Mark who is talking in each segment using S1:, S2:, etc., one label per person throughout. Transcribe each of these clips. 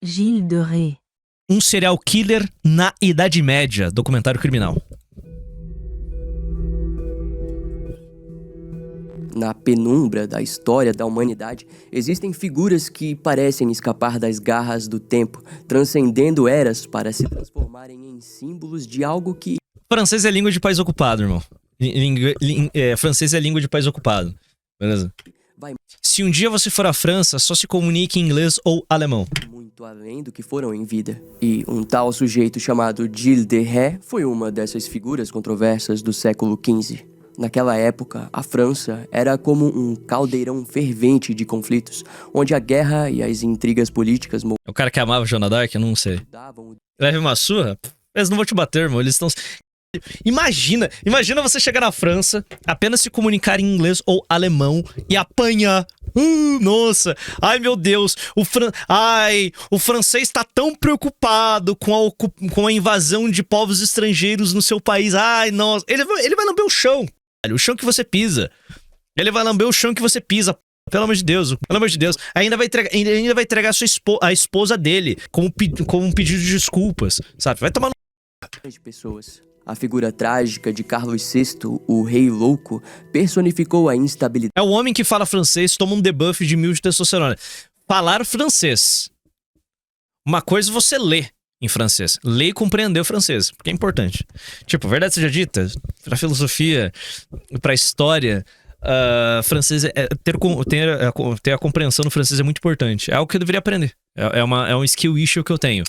S1: Gilles de Rais.
S2: Um serial killer na Idade Média. Documentário criminal.
S3: Na penumbra da história da humanidade, existem figuras que parecem escapar das garras do tempo, transcendendo eras para se transformarem em símbolos de algo que...
S2: Francês é língua de país ocupado, irmão. Francês é língua de país ocupado. Beleza? Se um dia você for à França, só se comunique em inglês ou alemão.
S3: Muito além do que foram em vida. E um tal sujeito chamado Gilles de Rais foi uma dessas figuras controversas do século XV. Naquela época, a França era como um caldeirão fervente de conflitos, onde a guerra e as intrigas políticas...
S2: É o cara que amava Joana Dark? Eu não sei. Leve uma surra? Eles não vão te bater, irmão. Eles estão... Imagina você chegar na França, apenas se comunicar em inglês ou alemão e apanhar. Nossa, ai meu Deus, o francês tá tão preocupado com a invasão de povos estrangeiros no seu país. Ai, nossa, ele vai lamber o chão que você pisa. Ele vai lamber o chão que você pisa. Pelo amor de Deus, ainda vai entregar a esposa dele como um pedido de desculpas, sabe? Vai tomar no...
S3: de pessoas. A figura trágica de Carlos VI, o Rei Louco, personificou a instabilidade.
S2: É o homem que fala francês, toma um debuff de 1000 de testosterona. Falar francês. Uma coisa é você ler em francês. Ler e compreender o francês, porque é importante. Tipo, verdade seja dita, pra filosofia, pra história, francês ter a compreensão do francês é muito importante. É algo que eu deveria aprender. É um skill issue que eu tenho.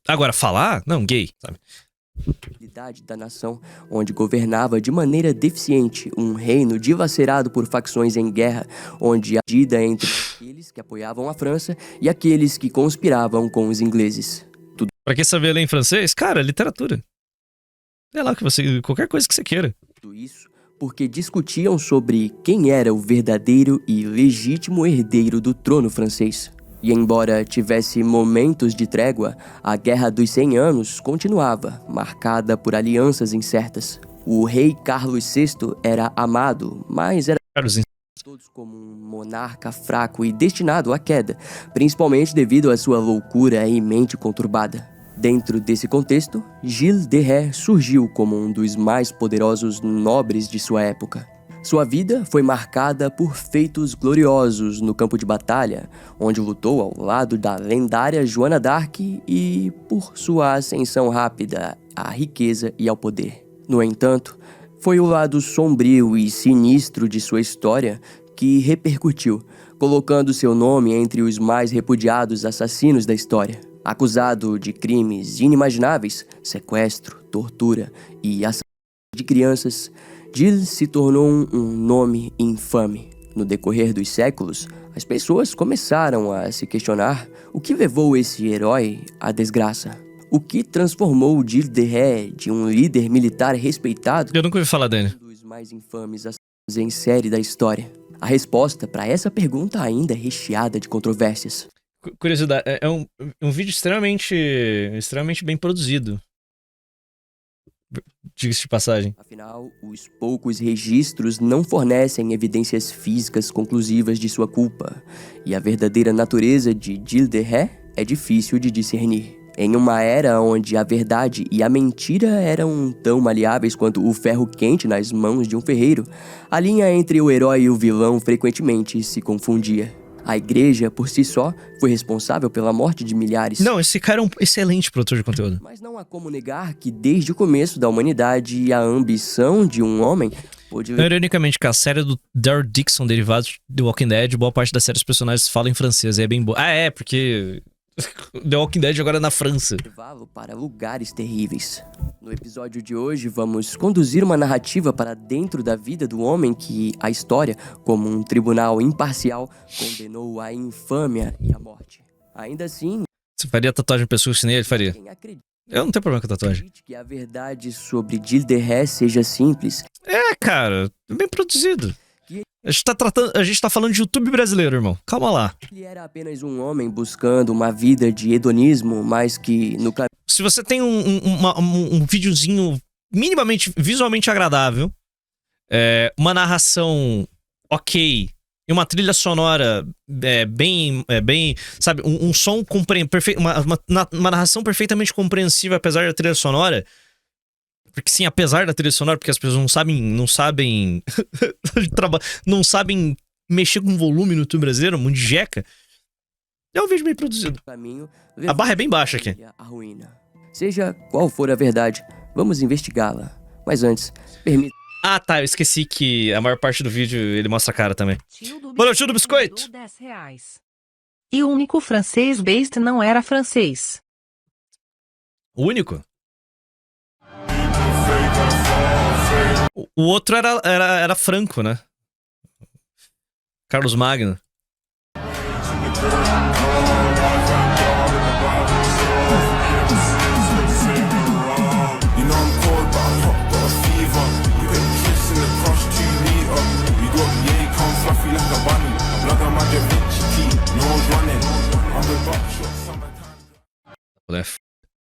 S2: Agora, falar? Não, gay, sabe?
S3: Da nação, onde governava de maneira deficiente um reino dilacerado por facções em guerra, onde a dívida entre aqueles que apoiavam a França e aqueles que conspiravam com os ingleses.
S2: Pra quem saber ler em francês? Cara, literatura. É lá que qualquer coisa que você queira.
S3: Tudo isso porque discutiam sobre quem era o verdadeiro e legítimo herdeiro do trono francês. E embora tivesse momentos de trégua, a Guerra dos 100 Anos continuava, marcada por alianças incertas. O rei Carlos VI era amado, mas era todos como um monarca fraco e destinado à queda, principalmente devido à sua loucura e mente conturbada. Dentro desse contexto, Gilles de Rais surgiu como um dos mais poderosos nobres de sua época. Sua vida foi marcada por feitos gloriosos no campo de batalha, onde lutou ao lado da lendária Joana d'Arc e por sua ascensão rápida à riqueza e ao poder. No entanto, foi o lado sombrio e sinistro de sua história que repercutiu, colocando seu nome entre os mais repudiados assassinos da história. Acusado de crimes inimagináveis, sequestro, tortura e assassinato de crianças, Gilles se tornou um nome infame. No decorrer dos séculos, as pessoas começaram a se questionar o que levou esse herói à desgraça. O que transformou Gilles de Rais de um líder militar respeitado...
S2: Eu nunca ouvi falar dele.
S3: ...um dos mais infames assassinos em série da história. A resposta para essa pergunta ainda é recheada de controvérsias.
S2: Curiosidade, é um vídeo extremamente bem produzido. Diga-se de passagem.
S3: Afinal, os poucos registros não fornecem evidências físicas conclusivas de sua culpa, e a verdadeira natureza de Gilles de Rais é difícil de discernir. Em uma era onde a verdade e a mentira eram tão maleáveis quanto o ferro quente nas mãos de um ferreiro, a linha entre o herói e o vilão frequentemente se confundia. A igreja, por si só, foi responsável pela morte de milhares.
S2: Não, esse cara é um excelente produtor de conteúdo.
S3: Mas não há como negar que desde o começo da humanidade, a ambição de um homem pôde...
S2: Ironicamente, que a série do Daryl Dixon, derivado de Walking Dead, boa parte da série dos personagens falam em francês, é bem boa. Porque The Walking Dead agora é na França.
S3: Para lugares terríveis. No episódio de hoje, vamos conduzir uma narrativa para dentro da vida do homem que a história, como um tribunal imparcial, condenou à infâmia e à morte. Ainda assim...
S2: Você faria tatuagem de pessoa chinesa? Ele faria. Eu não tenho problema com a tatuagem.
S3: Que a verdade sobre Gilles de Rais seja simples.
S2: Cara, bem produzido. A gente tá falando de YouTube brasileiro, irmão. Calma lá.
S3: Ele era apenas um homem buscando uma vida de hedonismo, mas que no caminho...
S2: Se você tem um videozinho minimamente visualmente agradável, uma narração ok e uma trilha sonora bem, sabe, um som uma narração perfeitamente compreensível apesar da trilha sonora. Porque sim, apesar da trilha sonora, porque as pessoas não sabem não sabem mexer com volume no YouTube brasileiro, muito jeca. É um vídeo bem produzido. A barra é bem baixa aqui.
S3: Seja qual for a verdade, vamos investigá-la. Mas antes, permita...
S2: Ah, tá, eu esqueci que a maior parte do vídeo ele mostra a cara também. Valeu, tio do biscoito!
S1: R$10. E o único francês based não era francês.
S2: O único? O outro era Franco, né? Carlos Magno.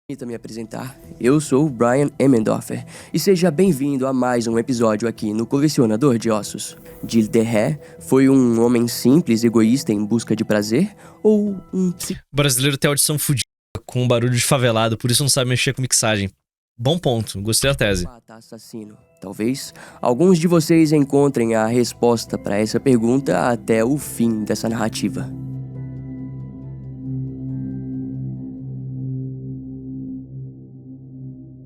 S3: Permita me apresentar, eu sou o Brian Emmendorfer e seja bem-vindo a mais um episódio aqui no Colecionador de Ossos. Gilles de Rais foi um homem simples, egoísta em busca de prazer ou um
S2: O brasileiro tem audição fudida com um barulho de favelado, por isso não sabe mexer com mixagem. Bom ponto, gostei da tese.
S3: Assassino. Talvez alguns de vocês encontrem a resposta para essa pergunta até o fim dessa narrativa.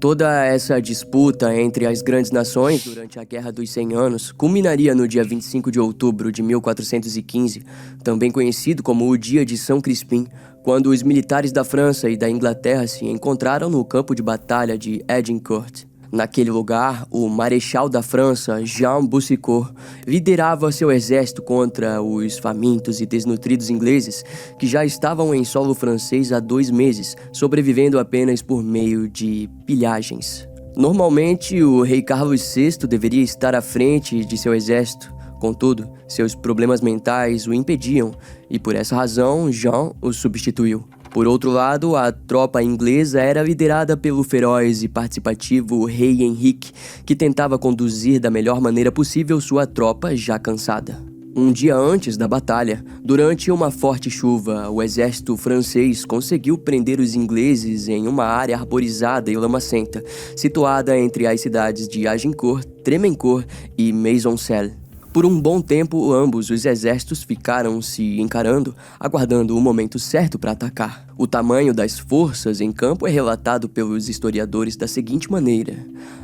S3: Toda essa disputa entre as grandes nações durante a Guerra dos 100 Anos culminaria no dia 25 de outubro de 1415, também conhecido como o Dia de São Crispim, quando os militares da França e da Inglaterra se encontraram no campo de batalha de Agincourt. Naquele lugar, o marechal da França, Jean Boucicaut, liderava seu exército contra os famintos e desnutridos ingleses que já estavam em solo francês há 2 meses, sobrevivendo apenas por meio de pilhagens. Normalmente, o rei Carlos VI deveria estar à frente de seu exército. Contudo, seus problemas mentais o impediam e, por essa razão, Jean o substituiu. Por outro lado, a tropa inglesa era liderada pelo feroz e participativo rei Henrique, que tentava conduzir da melhor maneira possível sua tropa já cansada. Um dia antes da batalha, durante uma forte chuva, o exército francês conseguiu prender os ingleses em uma área arborizada e lamacenta, situada entre as cidades de Agincourt, Tremencourt e Maisoncelles. Por um bom tempo, ambos os exércitos ficaram se encarando, aguardando o momento certo para atacar. O tamanho das forças em campo é relatado pelos historiadores da seguinte maneira: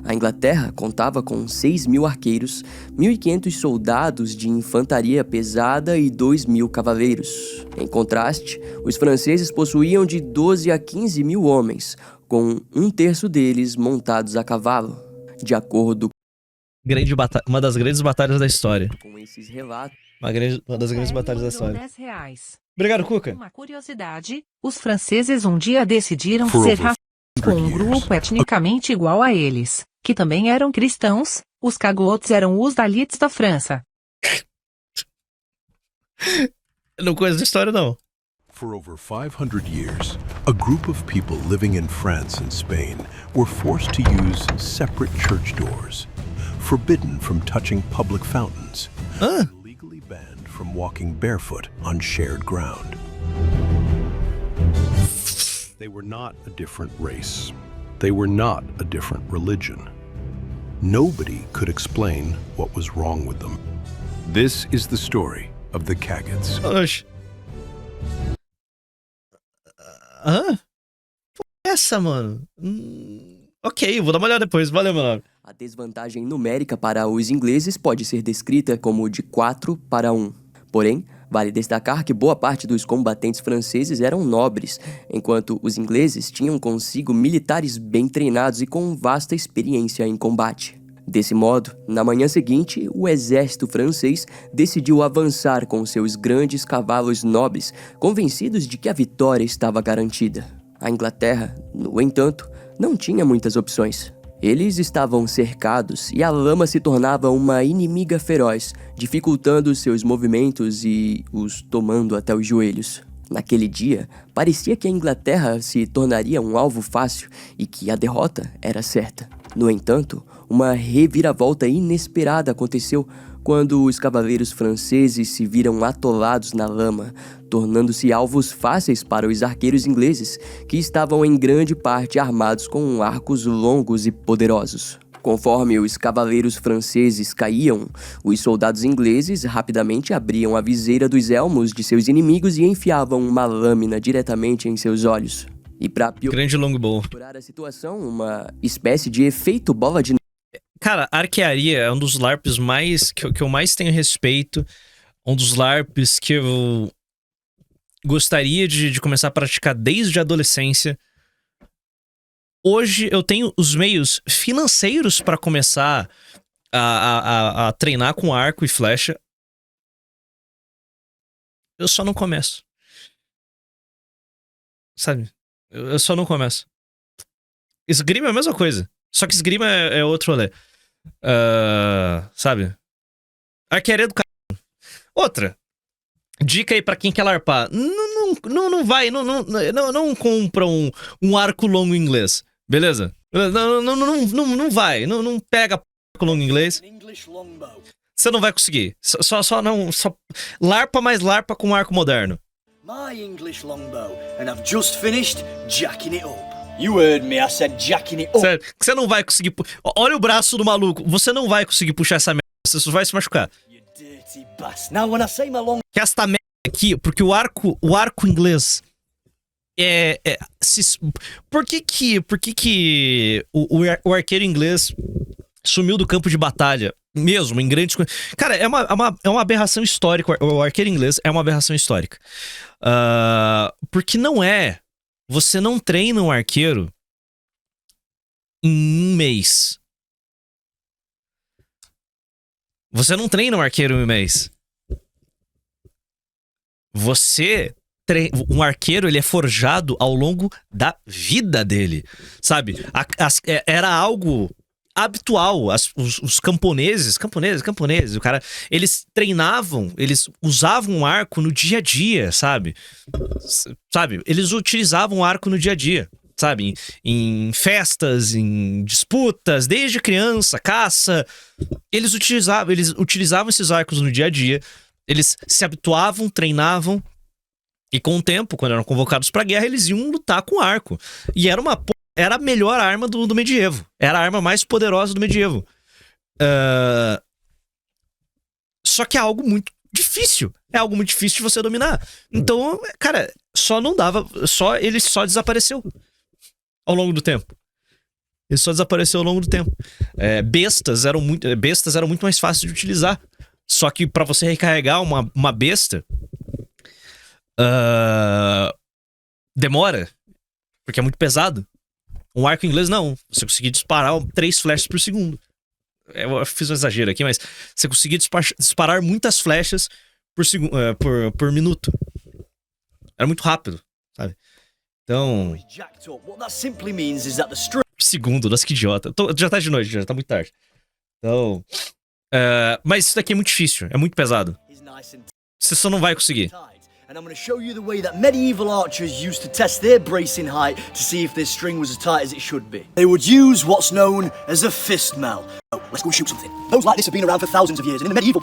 S3: a Inglaterra contava com 6.000 arqueiros, 1.500 soldados de infantaria pesada e 2.000 cavaleiros. Em contraste, os franceses possuíam de 12 a 15.000 homens, com 1/3 deles montados a cavalo. De acordo
S2: Uma das grandes batalhas da história.
S3: com esses relatos,
S2: Uma das grandes batalhas da história.
S1: R$10.
S2: Obrigado, Cuca.
S1: Uma curiosidade, os franceses um dia decidiram ser racistas com um grupo etnicamente igual a eles, que também eram cristãos. Os cagotes eram os dalites da França.
S2: Eu não conheço a história, não.
S4: For over 500 years, a group of people living in France and Spain were forced to use separate church doors, forbidden from touching public fountains, and legally banned from walking barefoot on shared ground. They were not a different race. They were not a different religion. Nobody could explain what was wrong with them. This is the story of the Cagots.
S2: Oxe. Essa, mano. Ok, vou dar uma olhada depois. Valeu, meu nome.
S3: a desvantagem numérica para os ingleses pode ser descrita como de 4-1. Porém, vale destacar que boa parte dos combatentes franceses eram nobres, enquanto os ingleses tinham consigo militares bem treinados e com vasta experiência em combate. Desse modo, na manhã seguinte, o exército francês decidiu avançar com seus grandes cavalos nobres, convencidos de que a vitória estava garantida. A Inglaterra, no entanto, não tinha muitas opções. Eles estavam cercados e a lama se tornava uma inimiga feroz, dificultando seus movimentos e os tomando até os joelhos. Naquele dia, parecia que a Inglaterra se tornaria um alvo fácil e que a derrota era certa. No entanto, uma reviravolta inesperada aconteceu quando os cavaleiros franceses se viram atolados na lama, tornando-se alvos fáceis para os arqueiros ingleses, que estavam em grande parte armados com arcos longos e poderosos. Conforme os cavaleiros franceses caíam, os soldados ingleses rapidamente abriam a viseira dos elmos de seus inimigos e enfiavam uma lâmina diretamente em seus olhos. E para piorar a situação, uma espécie de efeito bola de...
S2: Cara, arquearia é um dos LARPs que eu mais tenho respeito, um dos LARPs que eu gostaria de começar a praticar desde a adolescência. Hoje eu tenho os meios financeiros para começar a treinar com arco e flecha. Eu só não começo. Sabe? Eu só não começo. Esgrima é a mesma coisa. Só que esgrima é outro rolê. Sabe? Arquearia do cara. Outra. Dica aí pra quem quer larpar. Não compra um arco longo inglês. Beleza? Não vai. Não pega arco longo inglês. Você não vai conseguir. Só larpa, mais larpa com arco moderno.
S5: My English longbow, and I've just finished jacking it up. You heard me, I said jacking it up.
S2: Sério, você não vai conseguir... Olha o braço do maluco. Você não vai conseguir puxar essa merda. Você só vai se machucar.
S5: You dirty bastard. Now when I say my long...
S2: Que esta merda aqui, porque o arco inglês por que o arqueiro inglês sumiu do campo de batalha mesmo, em grandes... Cara, é uma aberração histórica. O arqueiro inglês é uma aberração histórica. Porque você não treina um arqueiro em um mês. Você não treina um arqueiro em um mês. Um arqueiro, ele é forjado ao longo da vida dele, sabe? Era algo habitual. Os camponeses, o cara, eles treinavam, eles usavam um arco no dia a dia, sabe? Eles utilizavam o arco no dia a dia, sabe? Em festas, em disputas, desde criança, caça. Eles utilizavam esses arcos no dia a dia. Eles se habituavam, treinavam. E com o tempo, quando eram convocados pra guerra, eles iam lutar com arco. E era a melhor arma do medievo. Era a arma mais poderosa do medievo. Só que é algo muito difícil. É algo muito difícil de você dominar. Então, cara, ele só desapareceu ao longo do tempo. Ele só desapareceu ao longo do tempo. Bestas eram muito mais fáceis de utilizar. Só que pra você recarregar uma besta... demora, porque é muito pesado. Um arco inglês não, você conseguia disparar 3 flechas por segundo. Eu fiz um exagero aqui, mas você conseguia disparar muitas flechas por minuto. Era muito rápido, sabe? Então... Segundo, nossa, que idiota. Já tá de noite, já tá muito tarde. Então... mas isso daqui é muito difícil, é muito pesado. Você só não vai conseguir.
S5: And I'm going to show you the way that medieval archers used to test their bracing height to see if their string was as tight as it should be. They would use what's known as a fist mel. Oh, let's go and shoot something. Those like this have been around for thousands of years, and in the medieval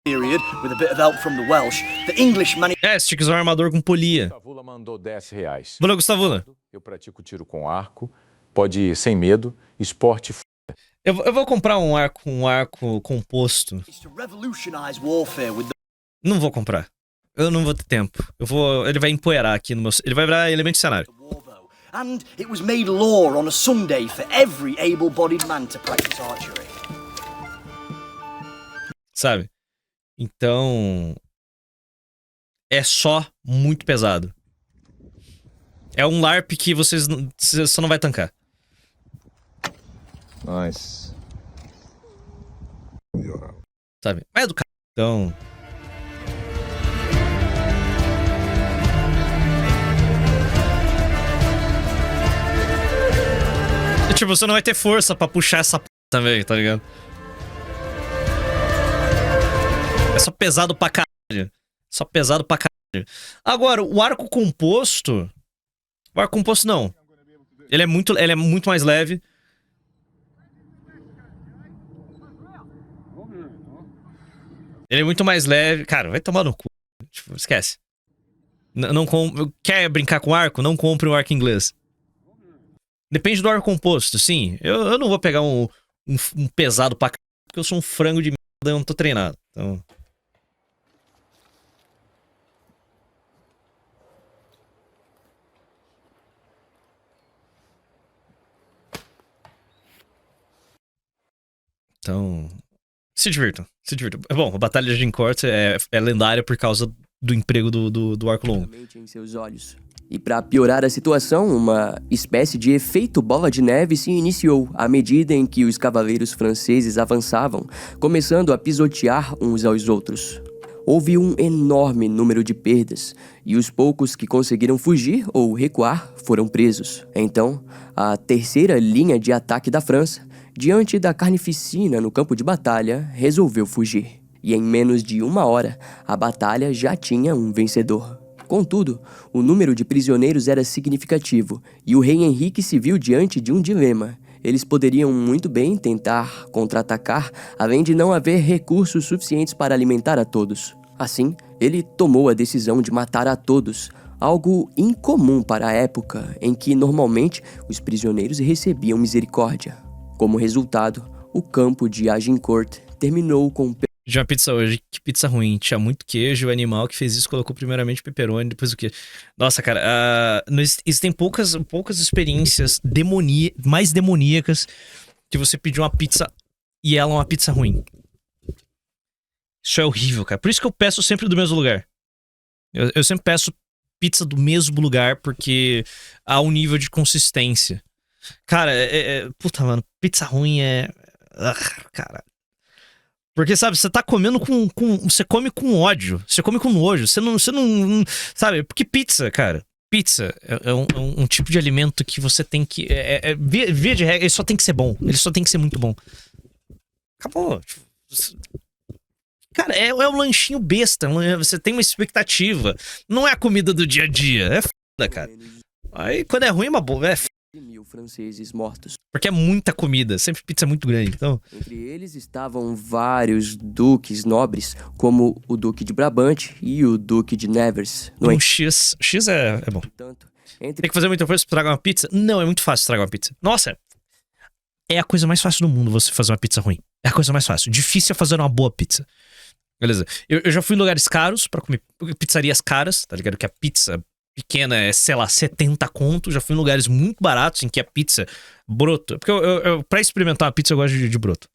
S5: period, with a bit of help from the Welsh, the English managed...
S2: Você tinha que usar um armador com polia.
S6: Gustavula mandou R$10.
S2: Valeu, Gustavula.
S6: Eu pratico tiro com arco, pode ir sem medo, esporte...
S2: Eu vou comprar um arco composto. Não vou comprar. Eu não vou ter tempo. Ele vai empoeirar aqui no meu... Ele vai virar elemento de cenário.
S5: And it was made law on a Sunday for every able-bodied man to practice archery.
S2: Sabe? Então... é só muito pesado. É um LARP que você só não vai tancar.
S6: Nice.
S2: Sabe? Mas é do cara. Então... tipo, você não vai ter força pra puxar essa p também, tá ligado? É só pesado pra caralho. Só pesado pra caralho. Agora, o arco composto... O arco composto não. Ele é muito mais leve. Ele é muito mais leve. Cara, vai tomar no cu. Tipo, esquece. Quer brincar com arco? Não compre um arco inglês. Depende do arco composto, sim. Eu não vou pegar um pesado pra c... porque eu sou um frango de merda e eu não tô treinado. Então... se divirtam, se divirtam. Bom, a Batalha de Agincourt é lendária por causa do emprego do arco longo.
S3: Em seus olhos. E para piorar a situação, uma espécie de efeito bola de neve se iniciou à medida em que os cavaleiros franceses avançavam, começando a pisotear uns aos outros. Houve um enorme número de perdas, e os poucos que conseguiram fugir ou recuar foram presos. Então, a terceira linha de ataque da França, diante da carnificina no campo de batalha, resolveu fugir. E em menos de 1 hora, a batalha já tinha um vencedor. Contudo, o número de prisioneiros era significativo, e o rei Henrique se viu diante de um dilema. Eles poderiam muito bem tentar contra-atacar, além de não haver recursos suficientes para alimentar a todos. Assim, ele tomou a decisão de matar a todos, algo incomum para a época em que normalmente os prisioneiros recebiam misericórdia. Como resultado, o campo de Agincourt terminou com...
S2: De uma pizza hoje, que pizza ruim. Tinha muito queijo, o animal que fez isso colocou primeiramente pepperoni, depois o quê? Nossa, cara, existem poucas experiências mais demoníacas que você pedir uma pizza e ela é uma pizza ruim. Isso é horrível, cara. Por isso que eu peço sempre do mesmo lugar. Eu sempre peço pizza do mesmo lugar, porque há um nível de consistência. Cara, puta, mano, pizza ruim é... cara... Porque, sabe, você tá comendo você come com ódio. Você come com nojo. Você não sabe, porque pizza, cara. Pizza é um tipo de alimento que você tem que... via de regra, ele só tem que ser bom. Ele só tem que ser muito bom. Acabou. Cara, é um lanchinho besta. Você tem uma expectativa. Não é a comida do dia a dia. É foda, cara. Aí, quando é ruim, é uma boa. É
S3: 1.000 franceses mortos.
S2: Porque é muita comida, sempre pizza é muito grande, então...
S3: Entre eles estavam vários duques nobres, como o Duque de Brabante e o Duque de Nevers.
S2: X é bom. Tem que fazer muita coisa pra estragar uma pizza? Não, é muito fácil estragar uma pizza. Nossa, é a coisa mais fácil do mundo você fazer uma pizza ruim. É a coisa mais fácil. Difícil é fazer uma boa pizza. Beleza. Eu já fui em lugares caros pra comer pizzarias caras, tá ligado? Que a pizza... pequena é, sei lá, 70 conto. Já fui em lugares muito baratos em que a pizza broto. Porque pra experimentar uma pizza eu gosto de broto.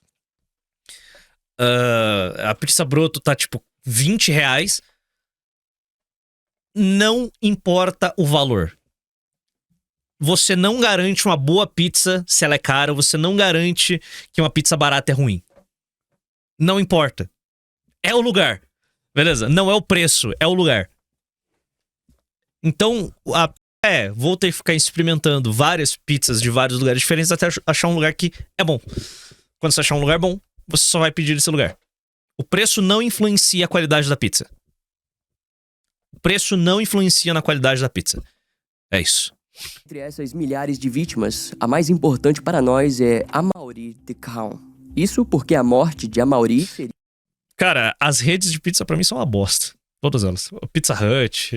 S2: A pizza broto tá tipo 20 reais. Não importa o valor. Você não garante uma boa pizza se ela é cara. Você não garante que uma pizza barata é ruim. Não importa. É o lugar. Beleza? Não é o preço, é o lugar. Então, vou ter que ficar experimentando várias pizzas de vários lugares diferentes até achar um lugar que é bom. Quando você achar um lugar bom, você só vai pedir esse lugar. O preço não influencia a qualidade da pizza. O preço não influencia na qualidade da pizza. É isso.
S3: Entre essas milhares de vítimas, a mais importante para nós é Amaury de Caen. Isso porque a morte de Amaury seria...
S2: Cara, as redes de pizza pra mim são uma bosta. Todas elas. Pizza Hut,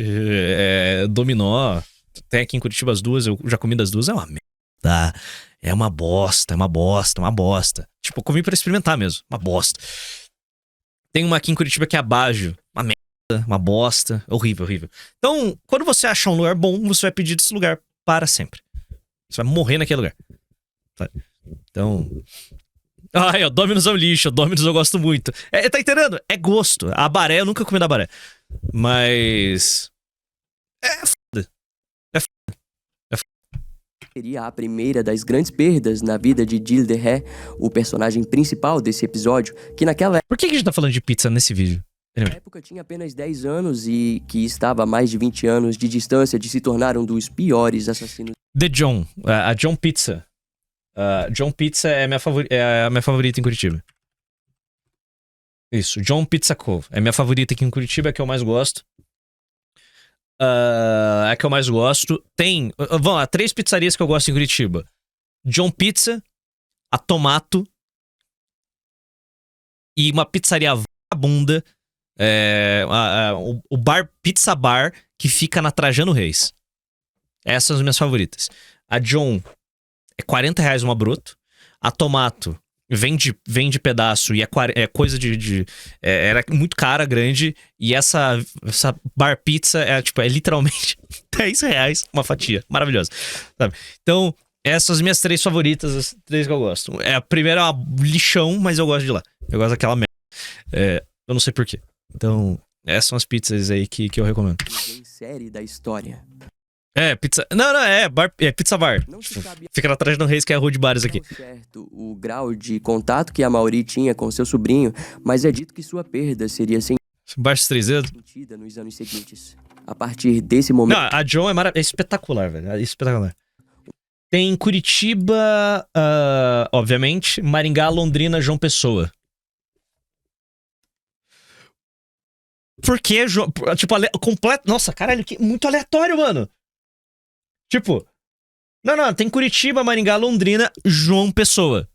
S2: Dominó. Tem aqui em Curitiba as duas, eu já comi das duas. É uma merda. É uma bosta, é uma bosta, uma bosta. Tipo, eu comi pra experimentar mesmo. Uma bosta. Tem uma aqui em Curitiba que é a Baggio. Uma merda, uma bosta. Horrível, horrível. Então, quando você achar um lugar bom, você vai pedir desse lugar para sempre. Você vai morrer naquele lugar. Então... Ai, ó, Domino's é um lixo, Domino's eu gosto muito. Tá entendendo? É gosto. A Baré, eu nunca comi da Baré. Mas... é foda.
S3: Seria a primeira das grandes perdas na vida de Gilles de Rais, o personagem principal desse episódio, que naquela
S2: Por que a gente tá falando de pizza nesse vídeo?
S3: época tinha apenas 10 anos e que estava a mais de 20 anos de distância de se tornar um dos piores assassinos.
S2: The John, a John Pizza. John Pizza é a minha favorita em Curitiba. Isso, John Pizza Co. É minha favorita aqui em Curitiba, é a que eu mais gosto. É a que eu mais gosto. Tem, vamos lá, 3 pizzarias que eu gosto em Curitiba. John Pizza, a Tomato e uma pizzaria bunda. O bar Pizza Bar que fica na Trajano Reis. Essas são as minhas favoritas. A John é R$40 uma broto. A Tomato vende pedaço e é coisa era muito cara, grande. E essa bar pizza é literalmente R$10 uma fatia. Maravilhosa. Sabe? Então, essas são as minhas 3 favoritas, as 3 que eu gosto. A primeira é uma lixão, mas eu gosto de lá. Eu gosto daquela merda. Eu não sei porquê. Então, essas são as pizzas aí que eu recomendo.
S3: Série da história.
S2: Pizza. Não, é Pizza Bar. Fica atrás do Reis, que é a rua de bares aqui.
S3: Certo o grau de contato que a Mauri tinha com seu sobrinho, mas é dito que sua perda seria
S2: Baixo 3 dedos.
S3: sentida nos anos seguintes. A partir desse momento.
S2: Não, a John é espetacular, velho. É espetacular. Tem Curitiba, obviamente, Maringá, Londrina, João Pessoa. Por que, tipo, completo. Nossa, caralho, que muito aleatório, mano. Tipo, não, tem Curitiba, Maringá, Londrina, João Pessoa.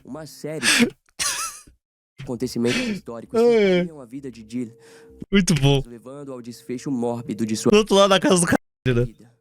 S3: Uma série de acontecimentos históricos que acompanham a vida de Jill,
S2: Muito bom.
S3: levando ao desfecho mórbido de sua
S2: Do outro lado da casa do cara, né?
S3: vida.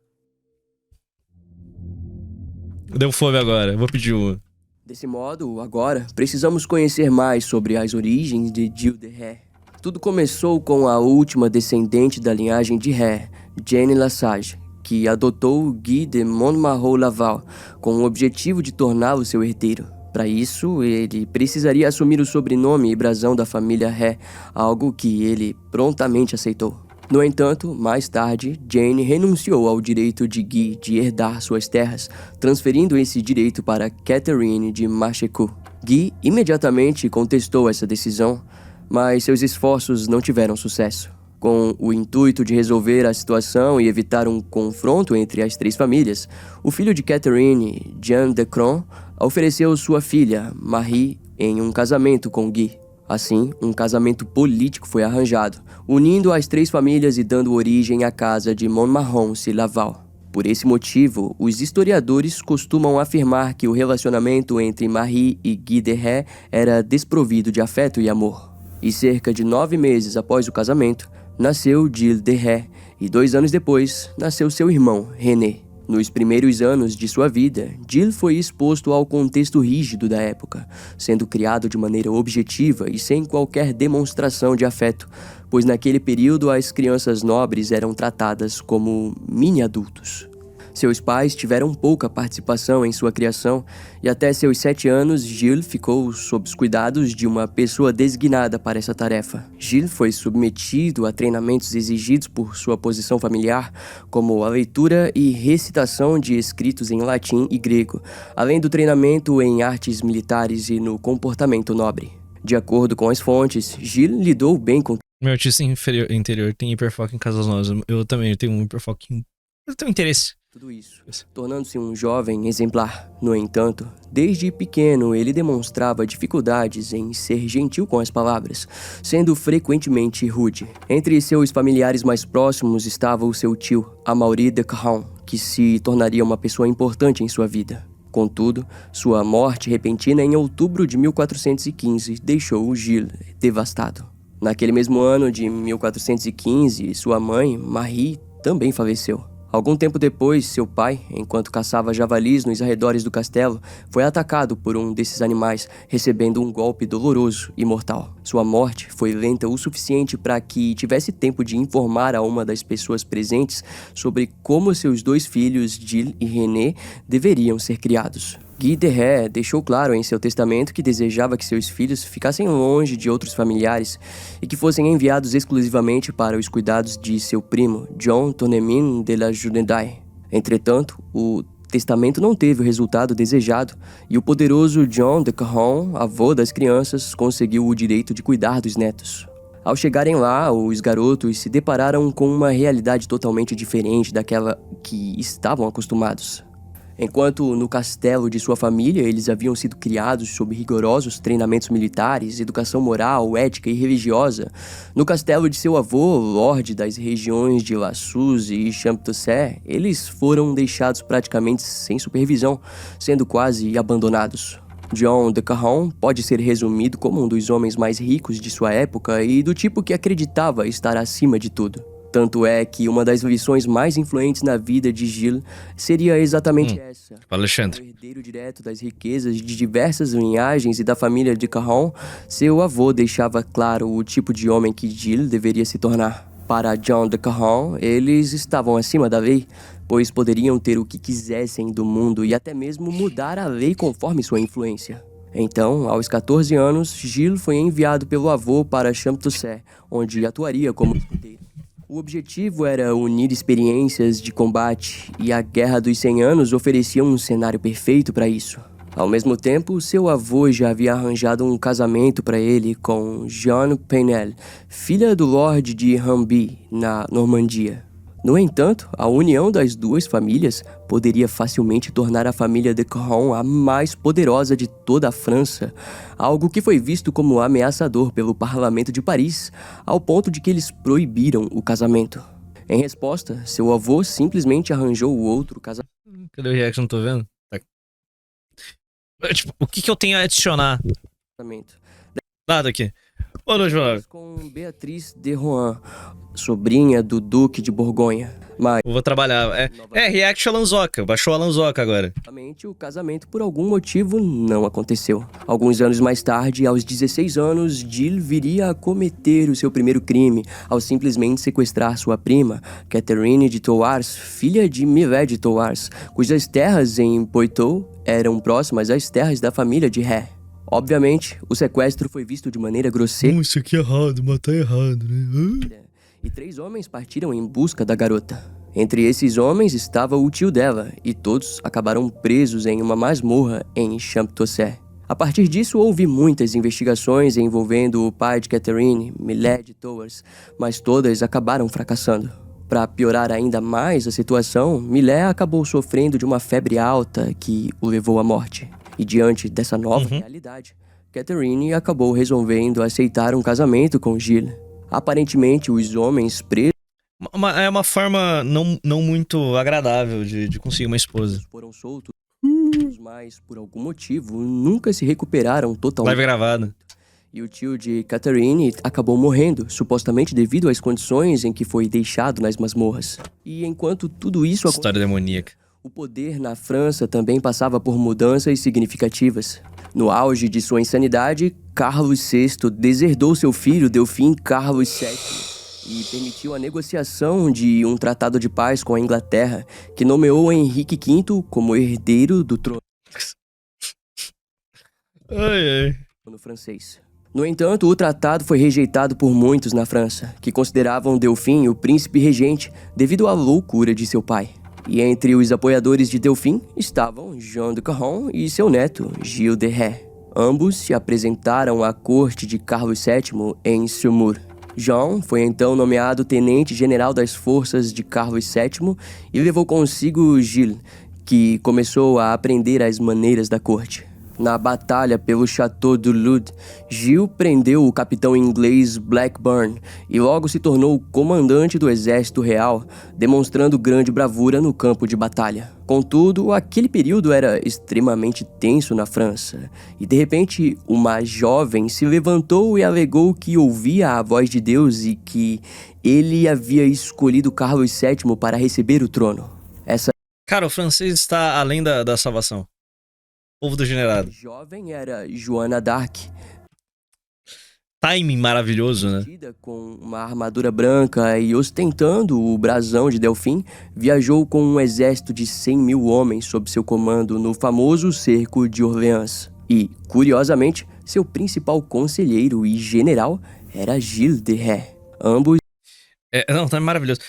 S2: Deu fome agora, vou pedir uma.
S3: Desse modo, agora, precisamos conhecer mais sobre as origens de Jill de Ré. Tudo começou com a última descendente da linhagem de Ré, Jane Lesage, que adotou Guy de Montmarault-Laval com o objetivo de torná-lo seu herdeiro. Para isso, ele precisaria assumir o sobrenome e brasão da família Ré, algo que ele prontamente aceitou. No entanto, mais tarde, Jane renunciou ao direito de Guy de herdar suas terras, transferindo esse direito para Catherine de Machecoul. Guy imediatamente contestou essa decisão, mas seus esforços não tiveram sucesso. Com o intuito de resolver a situação e evitar um confronto entre as 3 famílias, o filho de Catherine, Jean de Cron, ofereceu sua filha, Marie, em um casamento com Guy. Assim, um casamento político foi arranjado, unindo as 3 famílias e dando origem à casa de Montmorency-Laval. Por esse motivo, os historiadores costumam afirmar que o relacionamento entre Marie e Guy de Ré era desprovido de afeto e amor. E cerca de 9 meses após o casamento, nasceu Jill de Ré, e 2 anos depois, nasceu seu irmão, René. Nos primeiros anos de sua vida, Jill foi exposto ao contexto rígido da época, sendo criado de maneira objetiva e sem qualquer demonstração de afeto, pois naquele período as crianças nobres eram tratadas como mini-adultos. Seus pais tiveram pouca participação em sua criação e até seus 7 anos, Jill ficou sob os cuidados de uma pessoa designada para essa tarefa. Jill foi submetido a treinamentos exigidos por sua posição familiar, como a leitura e recitação de escritos em latim e grego, além do treinamento em artes militares e no comportamento nobre. De acordo com as fontes, Jill lidou bem com...
S2: Meu autista interior tem hiperfoco em casas novas. Eu também tenho um hiperfoco em... Eu tenho interesse.
S3: Tudo isso, tornando-se um jovem exemplar. No entanto, desde pequeno ele demonstrava dificuldades em ser gentil com as palavras, sendo frequentemente rude. Entre seus familiares mais próximos estava o seu tio, Amaury de Caron, que se tornaria uma pessoa importante em sua vida. Contudo, sua morte repentina em outubro de 1415 deixou Gilles devastado. Naquele mesmo ano de 1415, sua mãe, Marie, também faleceu. Algum tempo depois, seu pai, enquanto caçava javalis nos arredores do castelo, foi atacado por um desses animais, recebendo um golpe doloroso e mortal. Sua morte foi lenta o suficiente para que tivesse tempo de informar a uma das pessoas presentes sobre como seus 2 filhos, Jill e René, deveriam ser criados. Guy de Ré deixou claro em seu testamento que desejava que seus filhos ficassem longe de outros familiares e que fossem enviados exclusivamente para os cuidados de seu primo, John Tournemine de la Jourdain. Entretanto, o testamento não teve o resultado desejado e o poderoso John de Caron, avô das crianças, conseguiu o direito de cuidar dos netos. Ao chegarem lá, os garotos se depararam com uma realidade totalmente diferente daquela que estavam acostumados. Enquanto no castelo de sua família eles haviam sido criados sob rigorosos treinamentos militares, educação moral, ética e religiosa, no castelo de seu avô, lorde das regiões de La Suze e Champtocé, eles foram deixados praticamente sem supervisão, sendo quase abandonados. John de Caron pode ser resumido como um dos homens mais ricos de sua época e do tipo que acreditava estar acima de tudo. Tanto é que uma das lições mais influentes na vida de Gilles seria exatamente essa.
S2: Alexandre.
S3: O herdeiro direto das riquezas de diversas linhagens e da família de Caron, seu avô deixava claro o tipo de homem que Gilles deveria se tornar. Para John de Caron, eles estavam acima da lei, pois poderiam ter o que quisessem do mundo e até mesmo mudar a lei conforme sua influência. Então, aos 14 anos, Gilles foi enviado pelo avô para Champtocé, onde atuaria como escudeiro. O objetivo era unir experiências de combate, e a Guerra dos 100 Anos oferecia um cenário perfeito para isso. Ao mesmo tempo, seu avô já havia arranjado um casamento para ele com Jeanne Paynel, filha do Lorde de Rambis, na Normandia. No entanto, a união das duas famílias poderia facilmente tornar a família de Caron a mais poderosa de toda a França, algo que foi visto como ameaçador pelo Parlamento de Paris, ao ponto de que eles proibiram o casamento. Em resposta, seu avô simplesmente arranjou outro casamento.
S2: Cadê o react? Não tô vendo? Tá. Tipo, o que eu tenho a adicionar? Nada aqui. Boa noite, Flávio.
S3: Com Beatriz de Rohan, sobrinha do Duque de Borgonha. Mas
S2: Eu vou trabalhar. React a Lanzoca. Baixou a Lanzoca agora.
S3: o casamento, por algum motivo, não aconteceu. Alguns anos mais tarde, aos 16 anos, Gilles viria a cometer o seu primeiro crime ao simplesmente sequestrar sua prima, Catherine de Thouars, filha de Milet de Thouars, cujas terras em Poitou eram próximas às terras da família de Ré. Obviamente, o sequestro foi visto de maneira grosseira.
S2: Isso aqui é errado, matar errado, né?
S3: E 3 homens partiram em busca da garota. Entre esses homens estava o tio dela, e todos acabaram presos em uma masmorra em Champtocé. A partir disso, houve muitas investigações envolvendo o pai de Catherine, Milet de Thouars, mas todas acabaram fracassando. Para piorar ainda mais a situação, Milet acabou sofrendo de uma febre alta que o levou à morte. E diante dessa nova realidade, Catherine acabou resolvendo aceitar um casamento com Gilles. Aparentemente, os homens presos
S2: É uma forma não muito agradável de conseguir uma esposa.
S3: foram soltos, mas por algum motivo nunca se recuperaram totalmente.
S2: Live gravada.
S3: E o tio de Catherine acabou morrendo, supostamente devido às condições em que foi deixado nas masmorras. E enquanto tudo isso
S2: História demoníaca.
S3: o poder na França também passava por mudanças significativas. No auge de sua insanidade, Carlos VI deserdou seu filho Delfim Carlos VII e permitiu a negociação de um tratado de paz com a Inglaterra, que nomeou Henrique V como herdeiro do trono francês. No entanto, o tratado foi rejeitado por muitos na França, que consideravam Delfim o príncipe regente devido à loucura de seu pai. E entre os apoiadores de Delfim estavam Jean de Caron e seu neto, Gilles de Ré. Ambos se apresentaram à corte de Carlos VII em Saumur. Jean foi então nomeado tenente-general das forças de Carlos VII e levou consigo Gilles, que começou a aprender as maneiras da corte. Na batalha pelo Château de Lude, Gilles prendeu o capitão inglês Blackburn e logo se tornou comandante do exército real, demonstrando grande bravura no campo de batalha. Contudo, aquele período era extremamente tenso na França, e de repente uma jovem se levantou e alegou que ouvia a voz de Deus e que ele havia escolhido Carlos VII para receber o trono.
S2: Cara, o francês está além da salvação. Povo degenerado.
S3: Jovem era Joana d'Arc.
S2: Timing maravilhoso, né?
S3: Com uma armadura branca e ostentando o brasão de Delfim, viajou com um exército de 100 mil homens sob seu comando no famoso cerco de Orleans. E, curiosamente, seu principal conselheiro e general era Gilles de Ré. Ambos...
S2: Não, tá maravilhoso.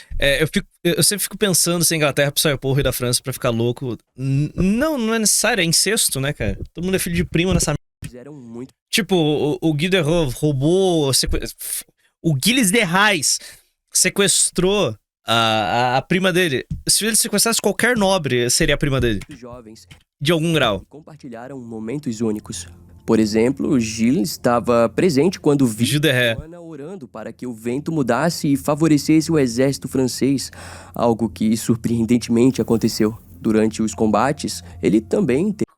S2: Eu sempre fico pensando se a Inglaterra precisava pôr o rei da França pra ficar louco. Não é necessário, é incesto, né, cara? Todo mundo é filho de primo nessa merda. Tipo, o Guy de Roux roubou... O Gilles de Rais sequestrou a prima dele. Se ele sequestrasse qualquer nobre, seria a prima dele.
S3: Os jovens
S2: De algum grau.
S3: compartilharam momentos únicos. Por exemplo, Gilles estava presente quando viu
S2: Gilles de Ré.
S3: Joana orando para que o vento mudasse e favorecesse o exército francês, algo que surpreendentemente aconteceu. Durante os combates, ele também teve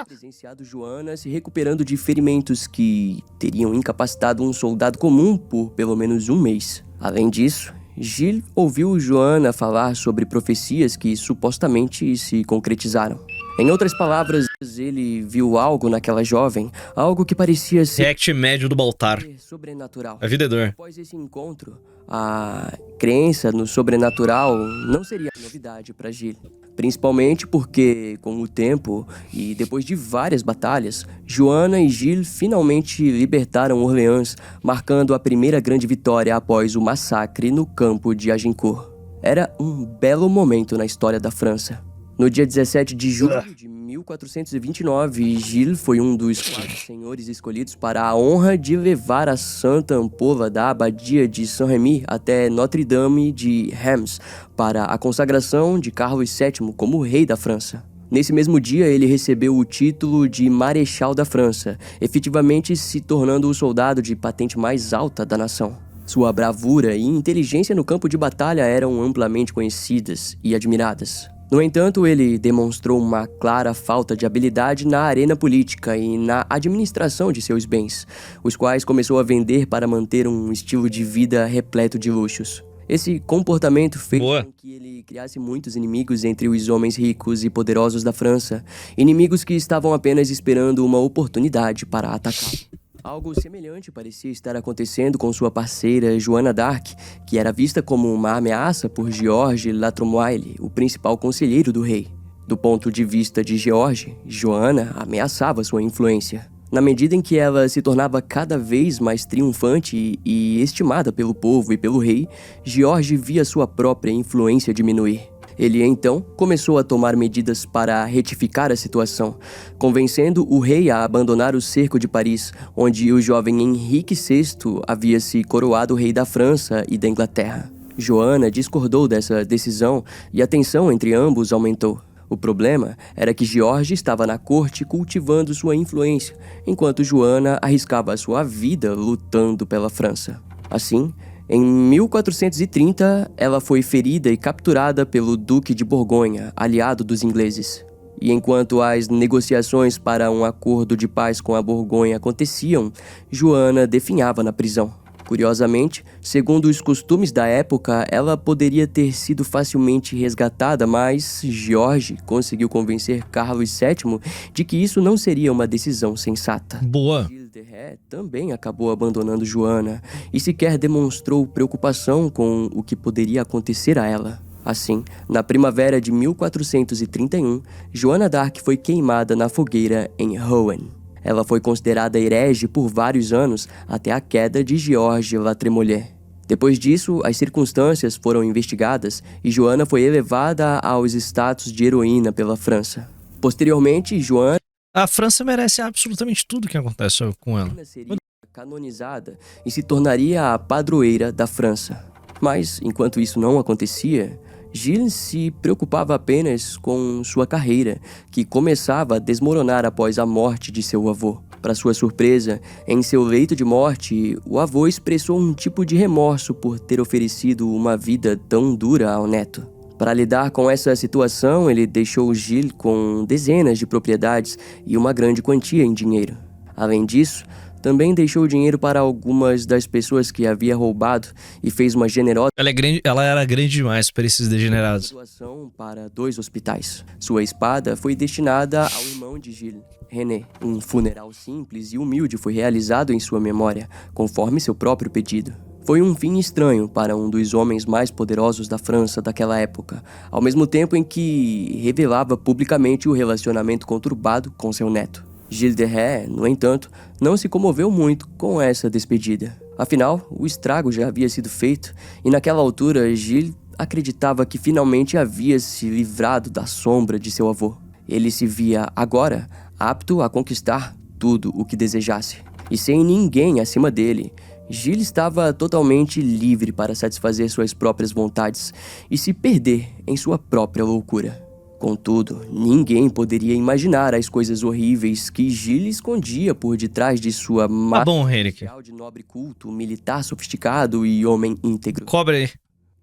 S3: presenciado Joana se recuperando de ferimentos que teriam incapacitado um soldado comum por pelo menos um mês. Além disso, Gilles ouviu Joana falar sobre profecias que supostamente se concretizaram. Em outras palavras, ele viu algo naquela jovem, algo que parecia ser
S2: React médio do Baltar.
S3: sobrenatural.
S2: A vida é dor.
S3: Após esse encontro, a crença no sobrenatural não seria novidade para Gilles. Principalmente porque, com o tempo e depois de várias batalhas, Joana e Gilles finalmente libertaram Orleans, marcando a primeira grande vitória após o massacre no campo de Agincourt. Era um belo momento na história da França. No dia 17 de julho de 1429, Gilles foi um dos 4 senhores escolhidos para a honra de levar a santa ampola da abadia de Saint-Rémy até Notre-Dame de Reims para a consagração de Carlos VII como rei da França. Nesse mesmo dia, ele recebeu o título de Marechal da França, efetivamente se tornando o soldado de patente mais alta da nação. Sua bravura e inteligência no campo de batalha eram amplamente conhecidas e admiradas. No entanto, ele demonstrou uma clara falta de habilidade na arena política e na administração de seus bens, os quais começou a vender para manter um estilo de vida repleto de luxos. Esse comportamento fez com que ele criasse muitos inimigos entre os homens ricos e poderosos da França, inimigos que estavam apenas esperando uma oportunidade para atacá-lo. Algo semelhante parecia estar acontecendo com sua parceira Joana d'Arc, que era vista como uma ameaça por Georges La Tremoille, o principal conselheiro do rei. Do ponto de vista de Georges, Joana ameaçava sua influência. Na medida em que ela se tornava cada vez mais triunfante e estimada pelo povo e pelo rei, Georges via sua própria influência diminuir. Ele, então, começou a tomar medidas para retificar a situação, convencendo o rei a abandonar o cerco de Paris, onde o jovem Henrique VI havia se coroado rei da França e da Inglaterra. Joana discordou dessa decisão e a tensão entre ambos aumentou. O problema era que Georges estava na corte cultivando sua influência, enquanto Joana arriscava a sua vida lutando pela França. Assim, em 1430, ela foi ferida e capturada pelo Duque de Borgonha, aliado dos ingleses. E enquanto as negociações para um acordo de paz com a Borgonha aconteciam, Joana definhava na prisão. Curiosamente, segundo os costumes da época, ela poderia ter sido facilmente resgatada, mas Georges conseguiu convencer Carlos VII de que isso não seria uma decisão sensata.
S2: Boa.
S3: Gilles de Ré também acabou abandonando Joana e sequer demonstrou preocupação com o que poderia acontecer a ela. Assim, na primavera de 1431, Joana d'Arc foi queimada na fogueira em Rouen. Ela foi considerada herege por vários anos até a queda de Georges La Tremoille. Depois disso, as circunstâncias foram investigadas e Joana foi elevada aos status de heroína pela França. Posteriormente, Joana
S2: A França merece absolutamente tudo que acontece com ela.
S3: seria canonizada e se tornaria a padroeira da França. Mas, enquanto isso não acontecia, Gilles se preocupava apenas com sua carreira, que começava a desmoronar após a morte de seu avô. Para sua surpresa, em seu leito de morte, o avô expressou um tipo de remorso por ter oferecido uma vida tão dura ao neto. Para lidar com essa situação, ele deixou Gilles com dezenas de propriedades e uma grande quantia em dinheiro. Além disso, também deixou dinheiro para algumas das pessoas que havia roubado e fez uma generosa
S2: Ela era grande demais para esses degenerados.
S3: doação para 2 hospitais. Sua espada foi destinada ao irmão de Gilles, René. Um funeral simples e humilde foi realizado em sua memória, conforme seu próprio pedido. Foi um fim estranho para um dos homens mais poderosos da França daquela época, ao mesmo tempo em que revelava publicamente o relacionamento conturbado com seu neto. Gilles de Ré, no entanto, não se comoveu muito com essa despedida. Afinal, o estrago já havia sido feito, e naquela altura, Gilles acreditava que finalmente havia se livrado da sombra de seu avô. Ele se via, agora, apto a conquistar tudo o que desejasse. E sem ninguém acima dele, Gilles estava totalmente livre para satisfazer suas próprias vontades e se perder em sua própria loucura. Contudo, ninguém poderia imaginar as coisas horríveis que Gilles escondia por detrás de sua
S2: Tá bom, Henrique.
S3: de nobre culto, militar sofisticado e homem íntegro.
S2: Cobre aí.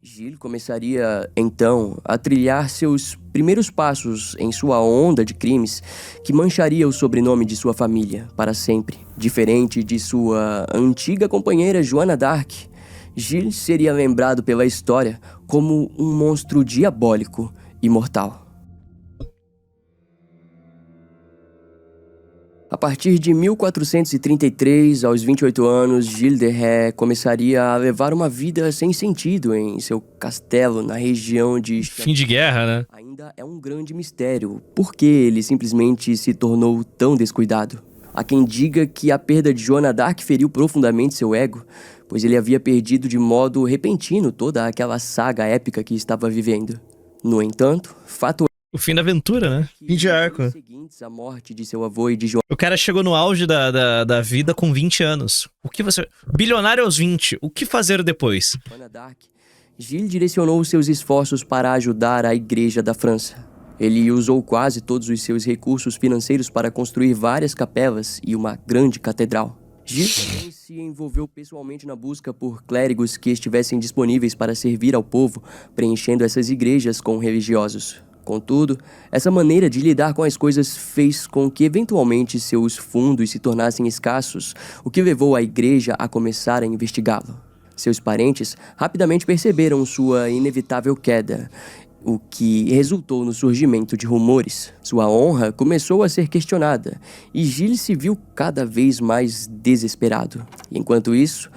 S3: Gilles começaria, então, a trilhar seus primeiros passos em sua onda de crimes que mancharia o sobrenome de sua família para sempre. Diferente de sua antiga companheira Joana d'Arc, Gilles seria lembrado pela história como um monstro diabólico e mortal. A partir de 1433, aos 28 anos, Gilles de Ré começaria a levar uma vida sem sentido em seu castelo na região de...
S2: Fim de guerra, né?
S3: Ainda é um grande mistério por que ele simplesmente se tornou tão descuidado. Há quem diga que a perda de Joana d'Arc feriu profundamente seu ego, pois ele havia perdido de modo repentino toda aquela saga épica que estava vivendo. No entanto, fato
S2: O fim da aventura, né? Fim de arco.
S3: a morte de seu avô e de Joana
S2: O cara chegou no auge da vida com 20 anos. O que você... Bilionário aos 20. O que fazer depois?
S3: d'Arc, Gilles direcionou seus esforços para ajudar a Igreja da França. Ele usou quase todos os seus recursos financeiros para construir várias capelas e uma grande catedral. Gilles também se envolveu pessoalmente na busca por clérigos que estivessem disponíveis para servir ao povo, preenchendo essas igrejas com religiosos. Contudo, essa maneira de lidar com as coisas fez com que eventualmente seus fundos se tornassem escassos, o que levou a igreja a começar a investigá-lo. Seus parentes rapidamente perceberam sua inevitável queda, o que resultou no surgimento de rumores. Sua honra começou a ser questionada e Gilles se viu cada vez mais desesperado. Enquanto isso,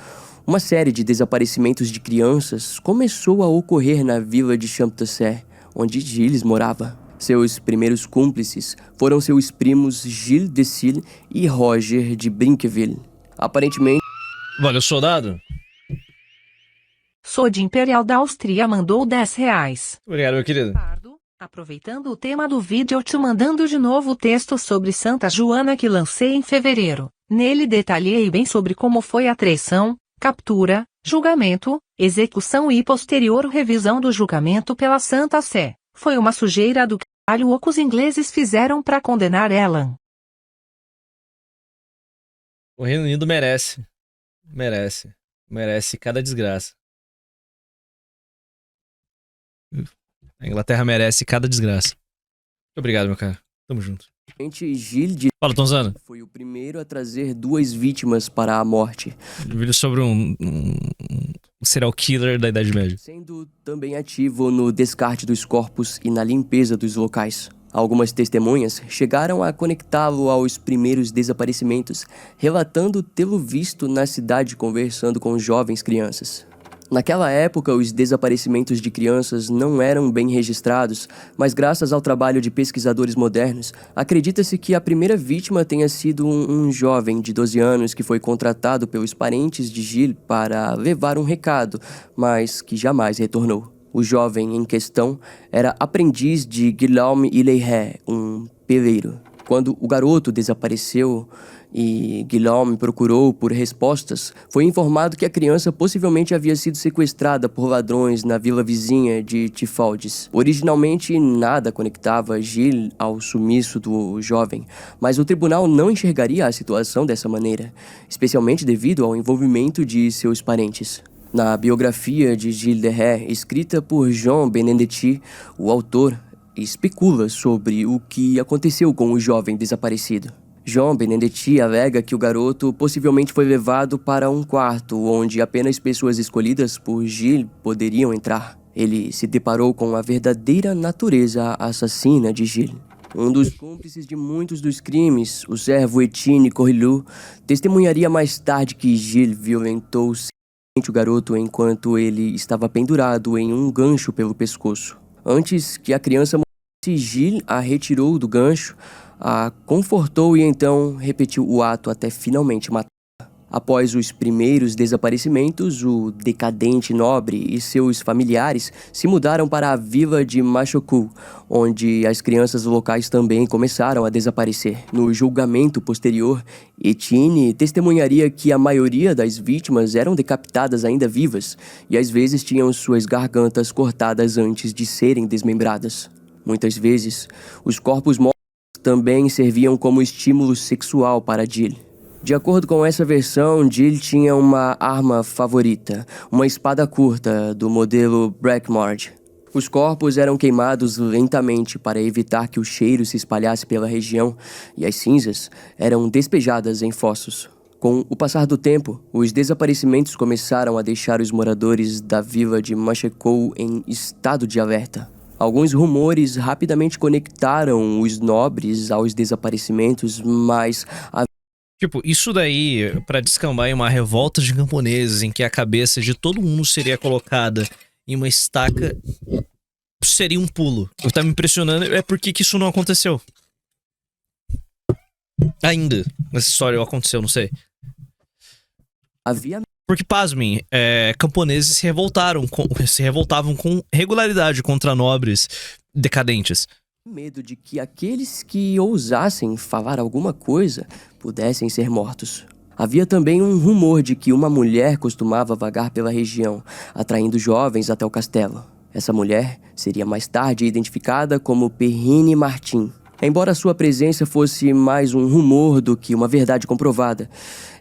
S3: uma série de desaparecimentos de crianças começou a ocorrer na vila de Champtocé, onde Gilles morava. Seus primeiros cúmplices foram seus primos Gilles de Sille e Roger de Brinqueville. Aparentemente...
S2: Valeu, soldado.
S1: Sou de Imperial da Áustria mandou R$10.
S2: Obrigado, meu querido.
S1: Pardo, aproveitando o tema do vídeo, eu te mandando de novo o texto sobre Santa Joana que lancei em fevereiro. Nele detalhei bem sobre como foi a traição, captura, julgamento, execução e posterior revisão do julgamento pela Santa Sé. Foi uma sujeira do caralho o que os ingleses fizeram para condenar ela.
S2: O Reino Unido merece. Merece. Merece cada desgraça. A Inglaterra merece cada desgraça. Muito obrigado, meu cara. Tamo junto.
S3: Gilles de
S2: Fala, Tonzano.
S3: foi o primeiro a trazer 2 vítimas para a morte,
S2: Vídeo sobre um serial killer da Idade Média.
S3: sendo também ativo no descarte dos corpos e na limpeza dos locais. Algumas testemunhas chegaram a conectá-lo aos primeiros desaparecimentos, relatando tê-lo visto na cidade conversando com jovens crianças. Naquela época, os desaparecimentos de crianças não eram bem registrados, mas graças ao trabalho de pesquisadores modernos, acredita-se que a primeira vítima tenha sido um jovem de 12 anos que foi contratado pelos parentes de Gilles para levar um recado, mas que jamais retornou. O jovem em questão era aprendiz de Guillaume Ileyre, um peleiro. Quando o garoto desapareceu e Guillaume procurou por respostas, foi informado que a criança possivelmente havia sido sequestrada por ladrões na vila vizinha de Tifaldes. Originalmente, nada conectava Gilles ao sumiço do jovem, mas o tribunal não enxergaria a situação dessa maneira, especialmente devido ao envolvimento de seus parentes. Na biografia de Gilles de Ré, escrita por Jean Benedetti, o autor especula sobre o que aconteceu com o jovem desaparecido. Jean Benedetti alega que o garoto possivelmente foi levado para um quarto onde apenas pessoas escolhidas por Gilles poderiam entrar. Ele se deparou com a verdadeira natureza assassina de Gilles. Um dos cúmplices de muitos dos crimes, o servo Etienne Corrilou, testemunharia mais tarde que Gilles violentou o garoto enquanto ele estava pendurado em um gancho pelo pescoço. Antes que a criança morresse, Gilles a retirou do gancho, a confortou e então repetiu o ato até finalmente matá-la. Após os primeiros desaparecimentos, o decadente nobre e seus familiares se mudaram para a vila de Machoku, onde as crianças locais também começaram a desaparecer. No julgamento posterior, Etienne testemunharia que a maioria das vítimas eram decapitadas ainda vivas e às vezes tinham suas gargantas cortadas antes de serem desmembradas. Muitas vezes, os corpos mortos também serviam como estímulo sexual para Jill. De acordo com essa versão, Jill tinha uma arma favorita, uma espada curta do modelo Brackmord. Os corpos eram queimados lentamente para evitar que o cheiro se espalhasse pela região e as cinzas eram despejadas em fossos. Com o passar do tempo, os desaparecimentos começaram a deixar os moradores da vila de Machekou em estado de alerta. Alguns rumores rapidamente conectaram os nobres aos desaparecimentos, mas
S2: Tipo, isso daí, pra descambar em uma revolta de camponeses em que a cabeça de todo mundo seria colocada em uma estaca, seria um pulo. O que tá me impressionando é por que isso não aconteceu. Ainda, nessa história aconteceu, não sei.
S3: havia
S2: Porque, pasmem, camponeses se revoltavam com regularidade contra nobres decadentes.
S3: medo de que aqueles que ousassem falar alguma coisa pudessem ser mortos. Havia também um rumor de que uma mulher costumava vagar pela região, atraindo jovens até o castelo. Essa mulher seria mais tarde identificada como Perrine Martin. Embora sua presença fosse mais um rumor do que uma verdade comprovada,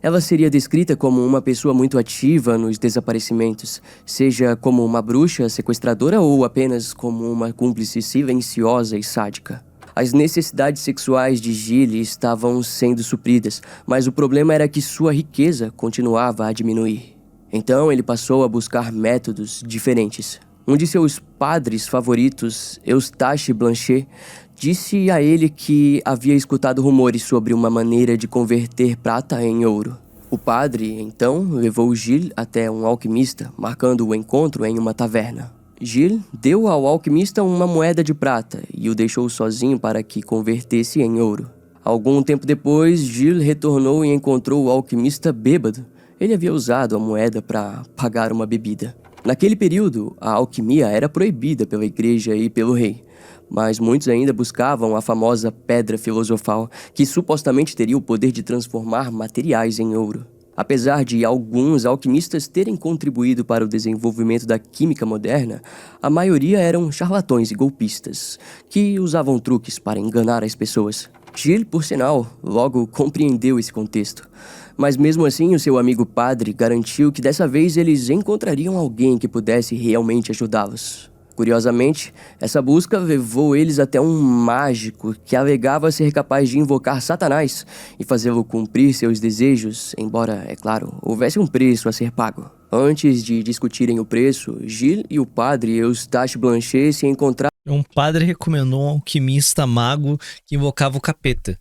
S3: ela seria descrita como uma pessoa muito ativa nos desaparecimentos, seja como uma bruxa sequestradora ou apenas como uma cúmplice silenciosa e sádica. As necessidades sexuais de Jill estavam sendo supridas, mas o problema era que sua riqueza continuava a diminuir. Então ele passou a buscar métodos diferentes. Um de seus padres favoritos, Eustache Blanchet, disse a ele que havia escutado rumores sobre uma maneira de converter prata em ouro. O padre, então, levou Jill até um alquimista, marcando o encontro em uma taverna. Jill deu ao alquimista uma moeda de prata e o deixou sozinho para que convertesse em ouro. Algum tempo depois, Jill retornou e encontrou o alquimista bêbado. Ele havia usado a moeda para pagar uma bebida. Naquele período, a alquimia era proibida pela igreja e pelo rei, mas muitos ainda buscavam a famosa pedra filosofal, que supostamente teria o poder de transformar materiais em ouro. Apesar de alguns alquimistas terem contribuído para o desenvolvimento da química moderna, a maioria eram charlatões e golpistas, que usavam truques para enganar as pessoas. Jill, por sinal, logo compreendeu esse contexto. Mas mesmo assim, o seu amigo padre garantiu que dessa vez eles encontrariam alguém que pudesse realmente ajudá-los. Curiosamente, essa busca levou eles até um mágico que alegava ser capaz de invocar Satanás e fazê-lo cumprir seus desejos, embora, é claro, houvesse um preço a ser pago. Antes de discutirem o preço, Jill e o padre Eustache Blanchet se encontraram
S2: Um padre recomendou um alquimista mago que invocava o capeta.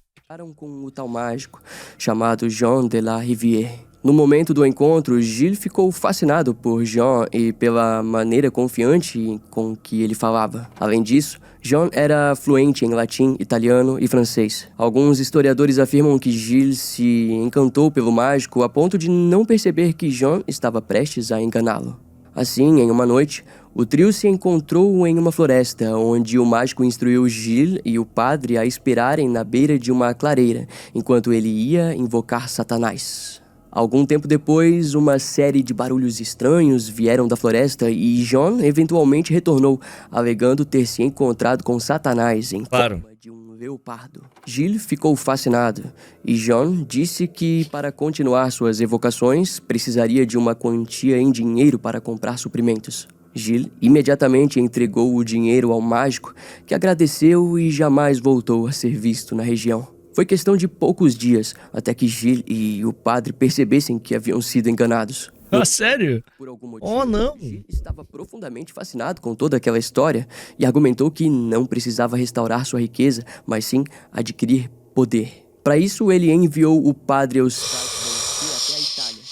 S3: com o tal mágico, chamado Jean de la Rivière. No momento do encontro, Jill ficou fascinado por Jean e pela maneira confiante com que ele falava. Além disso, Jean era fluente em latim, italiano e francês. Alguns historiadores afirmam que Jill se encantou pelo mágico a ponto de não perceber que Jean estava prestes a enganá-lo. Assim, em uma noite, o trio se encontrou em uma floresta, onde o mágico instruiu Jill e o padre a esperarem na beira de uma clareira, enquanto ele ia invocar Satanás. Algum tempo depois, uma série de barulhos estranhos vieram da floresta e John eventualmente retornou, alegando ter se encontrado com Satanás em forma de um leopardo. Jill ficou fascinado e John disse que, para continuar suas evocações, precisaria de uma quantia em dinheiro para comprar suprimentos. Jill imediatamente entregou o dinheiro ao mágico, que agradeceu e jamais voltou a ser visto na região. Foi questão de poucos dias até que Jill e o padre percebessem que haviam sido enganados.
S2: Ah, sério?
S3: Por algum motivo,
S2: Oh, não!
S3: Jill estava profundamente fascinado com toda aquela história e argumentou que não precisava restaurar sua riqueza, mas sim adquirir poder. Para isso, ele enviou o padre Eustache até a Itália,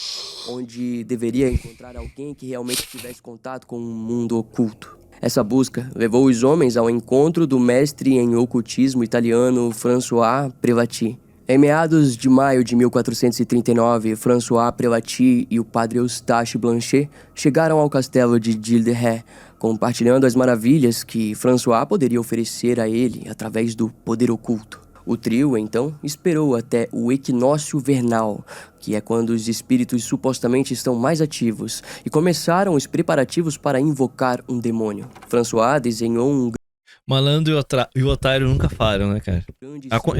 S3: onde deveria encontrar alguém que realmente tivesse contato com um mundo oculto. Essa busca levou os homens ao encontro do mestre em ocultismo italiano François Prelati. Em meados de maio de 1439, François Prelati e o padre Eustache Blanchet chegaram ao castelo de Gilles de Retz, compartilhando as maravilhas que François poderia oferecer a ele através do poder oculto. O trio, então, esperou até o equinócio vernal, que é quando os espíritos supostamente estão mais ativos, e começaram os preparativos para invocar um demônio. François desenhou um
S2: Malandro e o otário nunca falham, né, cara?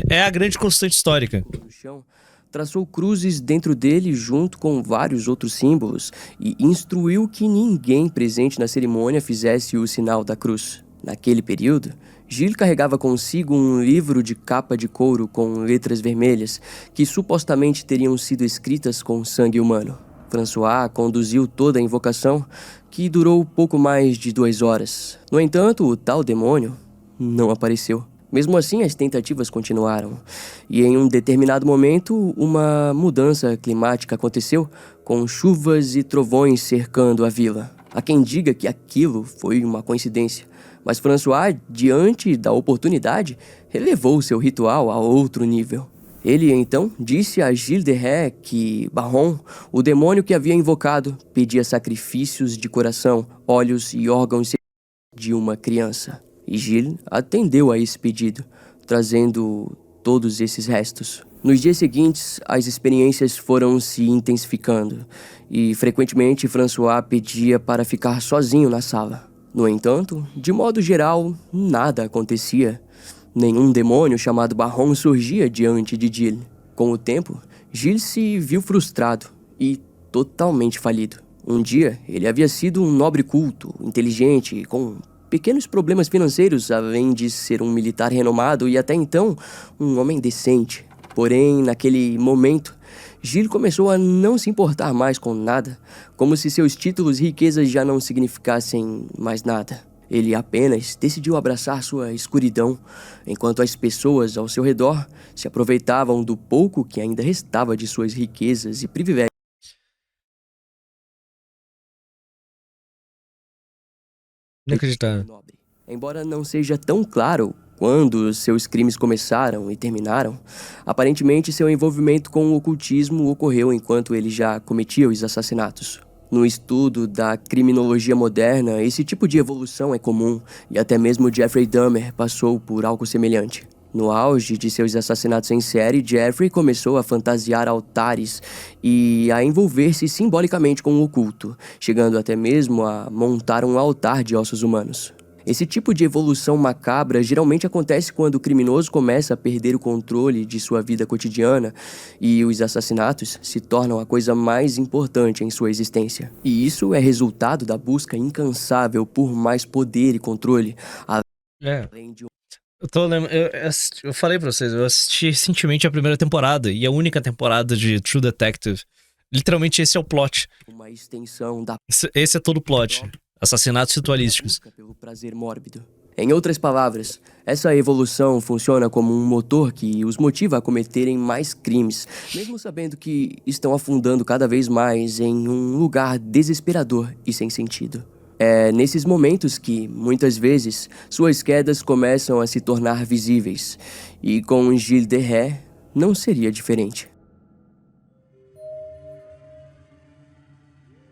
S2: É a grande constante histórica.
S3: no chão, traçou cruzes dentro dele junto com vários outros símbolos e instruiu que ninguém presente na cerimônia fizesse o sinal da cruz. Naquele período, Gilles carregava consigo um livro de capa de couro com letras vermelhas que supostamente teriam sido escritas com sangue humano. François conduziu toda a invocação, que durou pouco mais de 2 horas. No entanto, o tal demônio não apareceu. Mesmo assim, as tentativas continuaram. E em um determinado momento, uma mudança climática aconteceu, com chuvas e trovões cercando a vila. Há quem diga que aquilo foi uma coincidência, mas François, diante da oportunidade, elevou seu ritual a outro nível. Ele, então, disse a Gilles de Retz que Baron, o demônio que havia invocado, pedia sacrifícios de coração, olhos e órgãos de uma criança. E Gilles atendeu a esse pedido, trazendo todos esses restos. Nos dias seguintes, as experiências foram se intensificando, e frequentemente François pedia para ficar sozinho na sala. No entanto, de modo geral, nada acontecia. Nenhum demônio chamado Baron surgia diante de Gilles. Com o tempo, Gilles se viu frustrado e totalmente falido. Um dia, ele havia sido um nobre culto, inteligente, com pequenos problemas financeiros, além de ser um militar renomado e até então um homem decente. Porém, naquele momento, Gilles começou a não se importar mais com nada, como se seus títulos e riquezas já não significassem mais nada. Ele apenas decidiu abraçar sua escuridão, enquanto as pessoas ao seu redor se aproveitavam do pouco que ainda restava de suas riquezas e privilégios.
S2: Inacreditável.
S3: Embora não seja tão claro quando seus crimes começaram e terminaram, aparentemente seu envolvimento com o ocultismo ocorreu enquanto ele já cometia os assassinatos. No estudo da criminologia moderna, esse tipo de evolução é comum, e até mesmo Jeffrey Dahmer passou por algo semelhante. No auge de seus assassinatos em série, Jeffrey começou a fantasiar altares e a envolver-se simbolicamente com o oculto, chegando até mesmo a montar um altar de ossos humanos. Esse tipo de evolução macabra geralmente acontece quando o criminoso começa a perder o controle de sua vida cotidiana e os assassinatos se tornam a coisa mais importante em sua existência. E isso é resultado da busca incansável por mais poder e controle. Além de
S2: Eu falei pra vocês, eu assisti recentemente a primeira temporada e a única temporada de True Detective. Literalmente esse é o plot.
S3: uma extensão da
S2: Esse é todo o plot. Assassinatos ritualísticos.
S3: busca pelo prazer mórbido. Em outras palavras, essa evolução funciona como um motor que os motiva a cometerem mais crimes, mesmo sabendo que estão afundando cada vez mais em um lugar desesperador e sem sentido. É nesses momentos que, muitas vezes, suas quedas começam a se tornar visíveis, e com Gilles de Retz não seria diferente.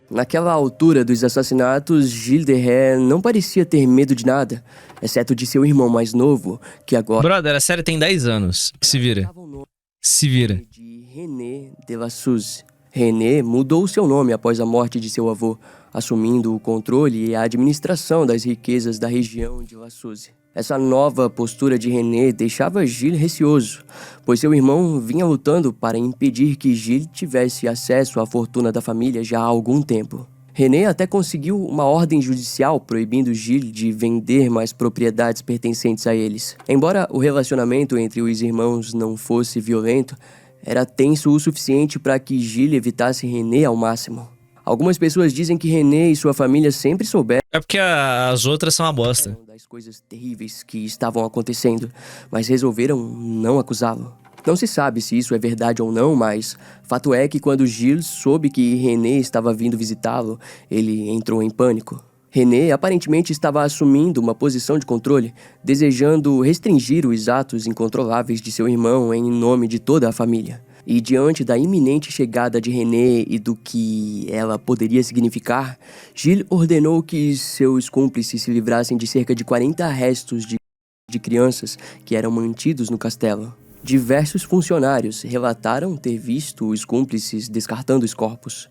S3: Naquela altura dos assassinatos, Gilles de Retz não parecia ter medo de nada, exceto de seu irmão mais novo, que agora
S2: Brother, a série tem 10 anos. Se vira.
S3: dava o nome
S2: Se vira.
S3: de René de la Suze. René mudou seu nome após a morte de seu avô, assumindo o controle e a administração das riquezas da região de La Suze. Essa nova postura de René deixava Gilles receoso, pois seu irmão vinha lutando para impedir que Gilles tivesse acesso à fortuna da família já há algum tempo. René até conseguiu uma ordem judicial proibindo Gilles de vender mais propriedades pertencentes a eles. Embora o relacionamento entre os irmãos não fosse violento, era tenso o suficiente para que Gilles evitasse René ao máximo. Algumas pessoas dizem que René e sua família sempre souberam
S2: É porque as outras são uma bosta.
S3: das coisas terríveis que estavam acontecendo, mas resolveram não acusá-lo. Não se sabe se isso é verdade ou não, mas fato é que quando Gilles soube que René estava vindo visitá-lo, ele entrou em pânico. René aparentemente estava assumindo uma posição de controle, desejando restringir os atos incontroláveis de seu irmão em nome de toda a família. E diante da iminente chegada de René e do que ela poderia significar, Gilles ordenou que seus cúmplices se livrassem de cerca de 40 restos de crianças que eram mantidos no castelo. Diversos funcionários relataram ter visto os cúmplices descartando os corpos.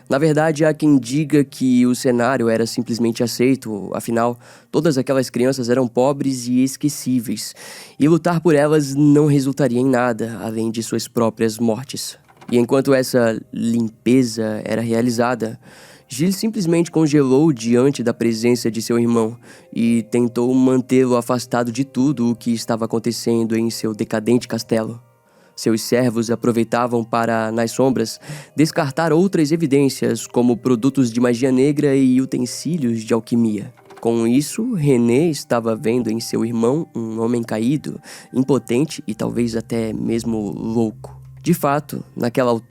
S3: Na verdade, há quem diga que o cenário era simplesmente aceito, afinal, todas aquelas crianças eram pobres e esquecíveis, e lutar por elas não resultaria em nada, além de suas próprias mortes. E enquanto essa limpeza era realizada, Gilles simplesmente congelou diante da presença de seu irmão e tentou mantê-lo afastado de tudo o que estava acontecendo em seu decadente castelo. Seus servos aproveitavam para, nas sombras, descartar outras evidências, como produtos de magia negra e utensílios de alquimia. Com isso, René estava vendo em seu irmão um homem caído, impotente e talvez até mesmo louco. De fato, naquela altura...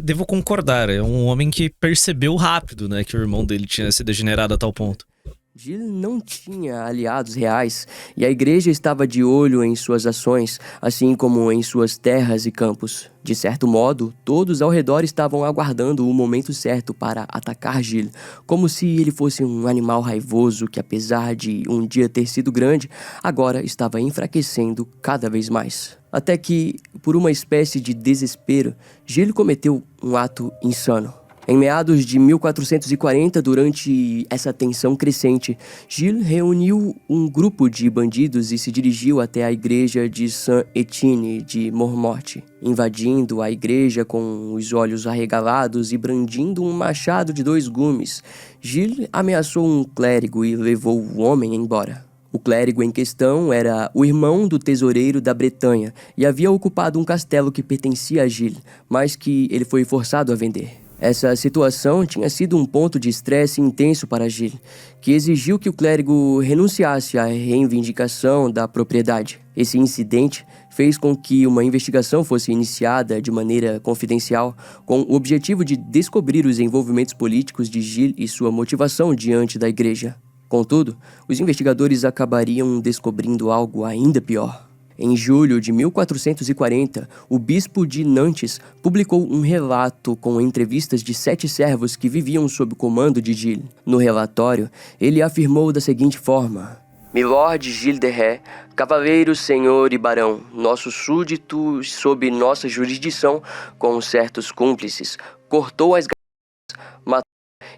S2: Devo concordar. É um homem que percebeu rápido, né, que o irmão dele tinha se degenerado a tal ponto.
S3: Gilles não tinha aliados reais e a igreja estava de olho em suas ações, assim como em suas terras e campos. De certo modo, todos ao redor estavam aguardando o momento certo para atacar Gilles, como se ele fosse um animal raivoso que, apesar de um dia ter sido grande, agora estava enfraquecendo cada vez mais. Até que, por uma espécie de desespero, Gilles cometeu um ato insano. Em meados de 1440, durante essa tensão crescente, Gilles reuniu um grupo de bandidos e se dirigiu até a igreja de Saint-Étienne de Mormorte. Invadindo a igreja com os olhos arregalados e brandindo um machado de 2 gumes, Gilles ameaçou um clérigo e levou o homem embora. O clérigo em questão era o irmão do tesoureiro da Bretanha e havia ocupado um castelo que pertencia a Gilles, mas que ele foi forçado a vender. Essa situação tinha sido um ponto de estresse intenso para Gilles, que exigiu que o clérigo renunciasse à reivindicação da propriedade. Esse incidente fez com que uma investigação fosse iniciada de maneira confidencial, com o objetivo de descobrir os envolvimentos políticos de Gilles e sua motivação diante da igreja. Contudo, os investigadores acabariam descobrindo algo ainda pior. Em julho de 1440, o bispo de Nantes publicou um relato com entrevistas de 7 servos que viviam sob o comando de Gilles. No relatório, ele afirmou da seguinte forma: Milord Gilles de Rais, cavaleiro, senhor e barão, nosso súdito sob nossa jurisdição, com certos cúmplices, cortou as garras, matou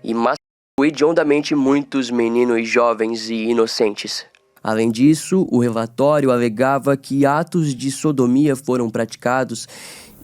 S3: e massacrou hediondamente muitos meninos jovens e inocentes. Além disso, o relatório alegava que atos de sodomia foram praticados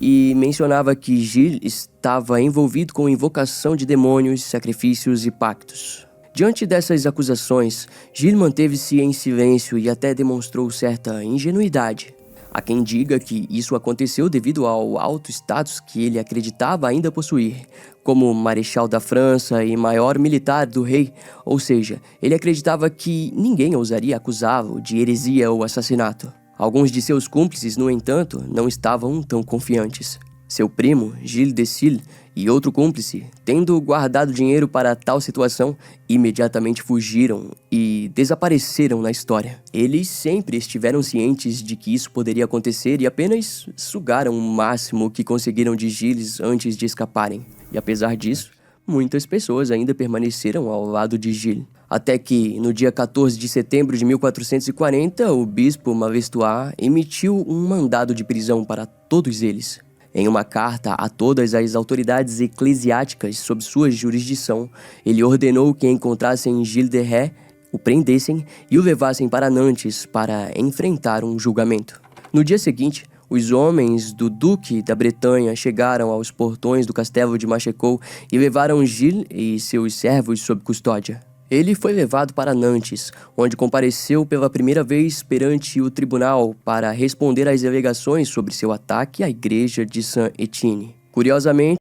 S3: e mencionava que Gilles estava envolvido com invocação de demônios, sacrifícios e pactos. Diante dessas acusações, Gilles manteve-se em silêncio e até demonstrou certa ingenuidade. Há quem diga que isso aconteceu devido ao alto status que ele acreditava ainda possuir, como marechal da França e maior militar do rei, ou seja, ele acreditava que ninguém ousaria acusá-lo de heresia ou assassinato. Alguns de seus cúmplices, no entanto, não estavam tão confiantes. Seu primo, Gilles de Sille, e outro cúmplice, tendo guardado dinheiro para tal situação, imediatamente fugiram e desapareceram na história. Eles sempre estiveram cientes de que isso poderia acontecer e apenas sugaram o máximo que conseguiram de Gilles antes de escaparem. E apesar disso, muitas pessoas ainda permaneceram ao lado de Gilles. Até que, no dia 14 de setembro de 1440, o bispo Malestoir emitiu um mandado de prisão para todos eles. Em uma carta a todas as autoridades eclesiásticas sob sua jurisdição, ele ordenou que encontrassem Gilles de Rais, o prendessem e o levassem para Nantes para enfrentar um julgamento. No dia seguinte, os homens do duque da Bretanha chegaram aos portões do castelo de Machecoul e levaram Gilles e seus servos sob custódia. Ele foi levado para Nantes, onde compareceu pela primeira vez perante o tribunal para responder às alegações sobre seu ataque à igreja de Saint-Étienne. Curiosamente...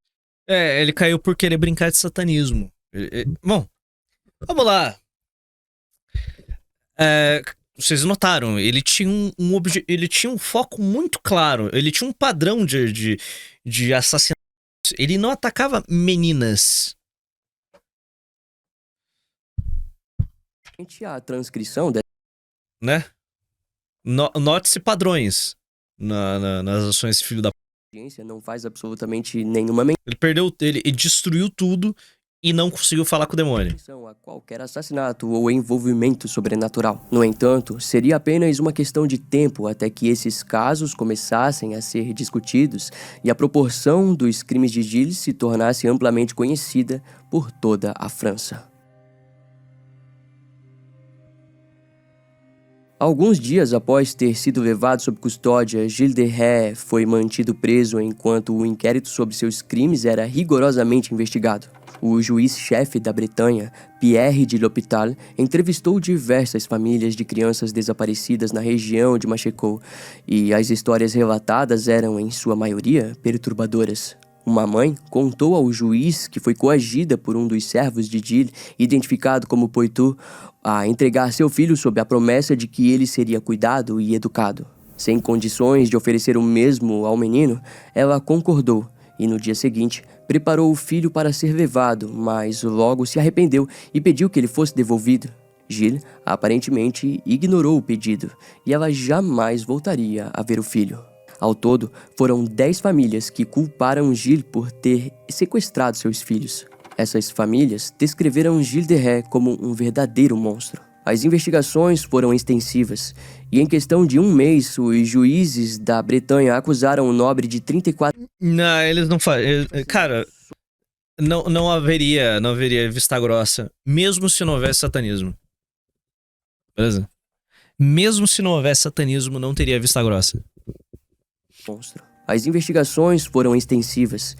S2: ele caiu por querer brincar de satanismo. Bom, vamos lá. Vocês notaram, ele tinha ele tinha um foco muito claro, ele tinha um padrão de assassinatos. Ele não atacava meninas.
S3: A transcrição dessa
S2: Né? Note-se padrões nas ações desse filho da...
S3: audiência não faz absolutamente nenhuma menção
S2: Ele perdeu, ele destruiu tudo e não conseguiu falar com o demônio.
S3: a qualquer assassinato ou envolvimento sobrenatural. No entanto, seria apenas uma questão de tempo até que esses casos começassem a ser discutidos e a proporção dos crimes de Gilles se tornasse amplamente conhecida por toda a França. Alguns dias após ter sido levado sob custódia, Gilles de Rais foi mantido preso enquanto o inquérito sobre seus crimes era rigorosamente investigado. O juiz-chefe da Bretanha, Pierre de l'Hôpital, entrevistou diversas famílias de crianças desaparecidas na região de Machecoul, e as histórias relatadas eram, em sua maioria, perturbadoras. Uma mãe contou ao juiz que foi coagida por um dos servos de Gilles, identificado como Poitou, a entregar seu filho sob a promessa de que ele seria cuidado e educado. Sem condições de oferecer o mesmo ao menino, ela concordou e no dia seguinte preparou o filho para ser levado, mas logo se arrependeu e pediu que ele fosse devolvido. Gilles aparentemente ignorou o pedido e ela jamais voltaria a ver o filho. Ao todo, foram 10 famílias que culparam Gilles por ter sequestrado seus filhos. Essas famílias descreveram Gilles de Rais como um verdadeiro monstro. As investigações foram extensivas, e em questão de um mês, os juízes da Bretanha acusaram o nobre de 34...
S2: Não, eles não fazem... Cara, não haveria vista grossa, mesmo se não houvesse satanismo. Beleza? Mesmo se não houvesse satanismo, não teria vista grossa.
S3: monstro. As investigações foram extensivas.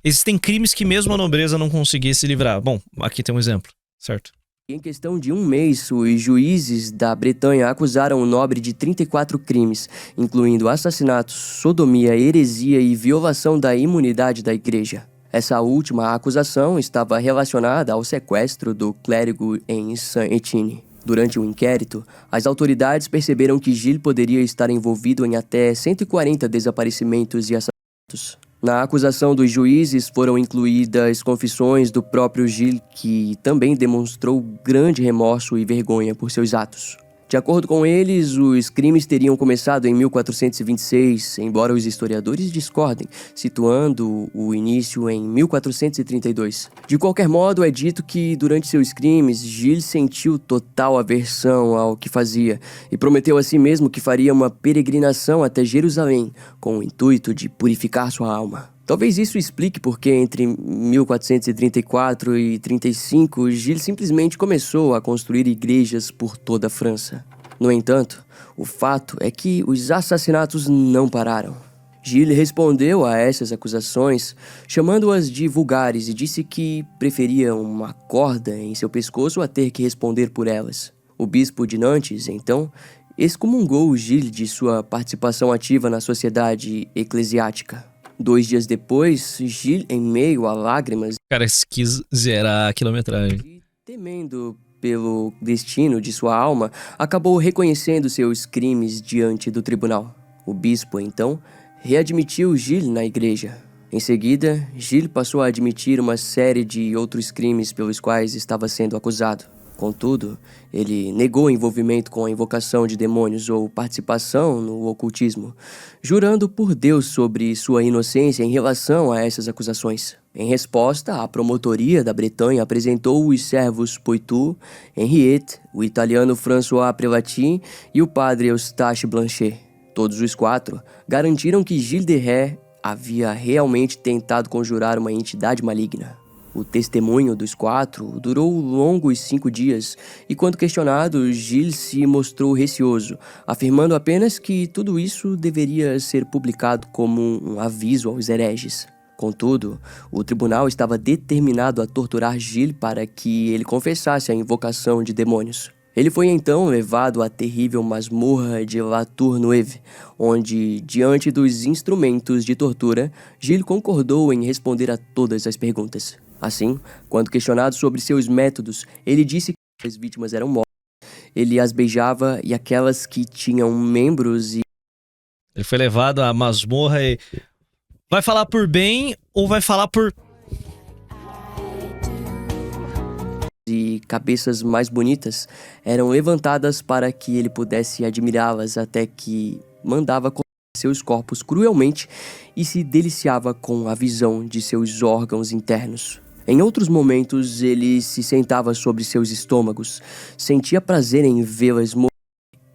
S2: Existem crimes que mesmo a nobreza não conseguia se livrar. Bom, aqui tem um exemplo, certo?
S3: Em questão de um mês, os juízes da Bretanha acusaram o nobre de 34 crimes, incluindo assassinatos, sodomia, heresia e violação da imunidade da igreja. Essa última acusação estava relacionada ao sequestro do clérigo em Saint-Étienne. Durante o inquérito, as autoridades perceberam que Gilles poderia estar envolvido em até 140 desaparecimentos e assassinatos. Na acusação dos juízes foram incluídas confissões do próprio Gilles, que também demonstrou grande remorso e vergonha por seus atos. De acordo com eles, os crimes teriam começado em 1426, embora os historiadores discordem, situando o início em 1432. De qualquer modo, é dito que, durante seus crimes, Gilles sentiu total aversão ao que fazia e prometeu a si mesmo que faria uma peregrinação até Jerusalém, com o intuito de purificar sua alma. Talvez isso explique porque entre 1434 e 35, Gilles simplesmente começou a construir igrejas por toda a França. No entanto, o fato é que os assassinatos não pararam. Gilles respondeu a essas acusações, chamando-as de vulgares, e disse que preferia uma corda em seu pescoço a ter que responder por elas. O bispo de Nantes, então, excomungou Gilles de sua participação ativa na sociedade eclesiástica. 2 dias depois, Gilles, em meio a lágrimas,
S2: Cara, quis zerar a quilometragem.
S3: e temendo pelo destino de sua alma, acabou reconhecendo seus crimes diante do tribunal. O bispo, então, readmitiu Gilles na igreja. Em seguida, Gilles passou a admitir uma série de outros crimes pelos quais estava sendo acusado. Contudo, ele negou envolvimento com a invocação de demônios ou participação no ocultismo, jurando por Deus sobre sua inocência em relação a essas acusações. Em resposta, a promotoria da Bretanha apresentou os servos Poitou, Henriette, o italiano François Prelatin e o padre Eustache Blanchet. Todos os 4 garantiram que Gilles de Rais havia realmente tentado conjurar uma entidade maligna. O testemunho dos 4 durou longos 5 dias, e quando questionado, Gilles se mostrou receoso, afirmando apenas que tudo isso deveria ser publicado como um aviso aos hereges. Contudo, o tribunal estava determinado a torturar Gilles para que ele confessasse a invocação de demônios. Ele foi então levado à terrível masmorra de La Tourneuve, onde, diante dos instrumentos de tortura, Gilles concordou em responder a todas as perguntas. Assim, quando questionado sobre seus métodos, ele disse que as vítimas eram mortas, ele as beijava e aquelas que tinham membros e...
S2: Ele foi levado à masmorra e... Vai falar por bem ou vai falar por...
S3: e cabeças mais bonitas eram levantadas para que ele pudesse admirá-las, até que mandava cortar seus corpos cruelmente e se deliciava com a visão de seus órgãos internos. Em outros momentos, ele se sentava sobre seus estômagos, sentia prazer em vê-las morrer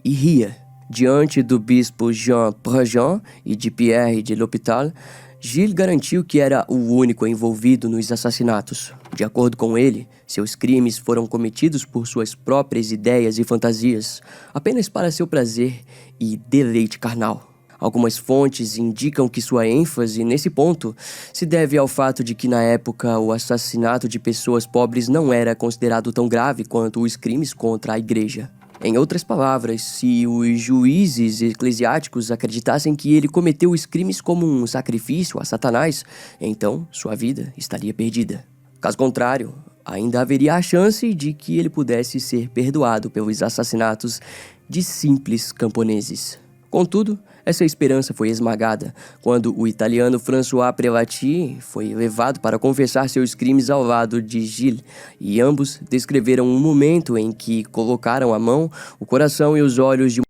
S3: e ria. Diante do bispo Jean Préjean e de Pierre de l'Hôpital, Gilles garantiu que era o único envolvido nos assassinatos. De acordo com ele, seus crimes foram cometidos por suas próprias ideias e fantasias, apenas para seu prazer e deleite carnal. Algumas fontes indicam que sua ênfase nesse ponto se deve ao fato de que na época o assassinato de pessoas pobres não era considerado tão grave quanto os crimes contra a igreja. Em outras palavras, se os juízes eclesiásticos acreditassem que ele cometeu os crimes como um sacrifício a Satanás, então sua vida estaria perdida. Caso contrário, ainda haveria a chance de que ele pudesse ser perdoado pelos assassinatos de simples camponeses. Contudo, essa esperança foi esmagada quando o italiano François Prelati foi levado para confessar seus crimes ao lado de Gilles, e ambos descreveram um momento em que colocaram a mão, o coração e os olhos de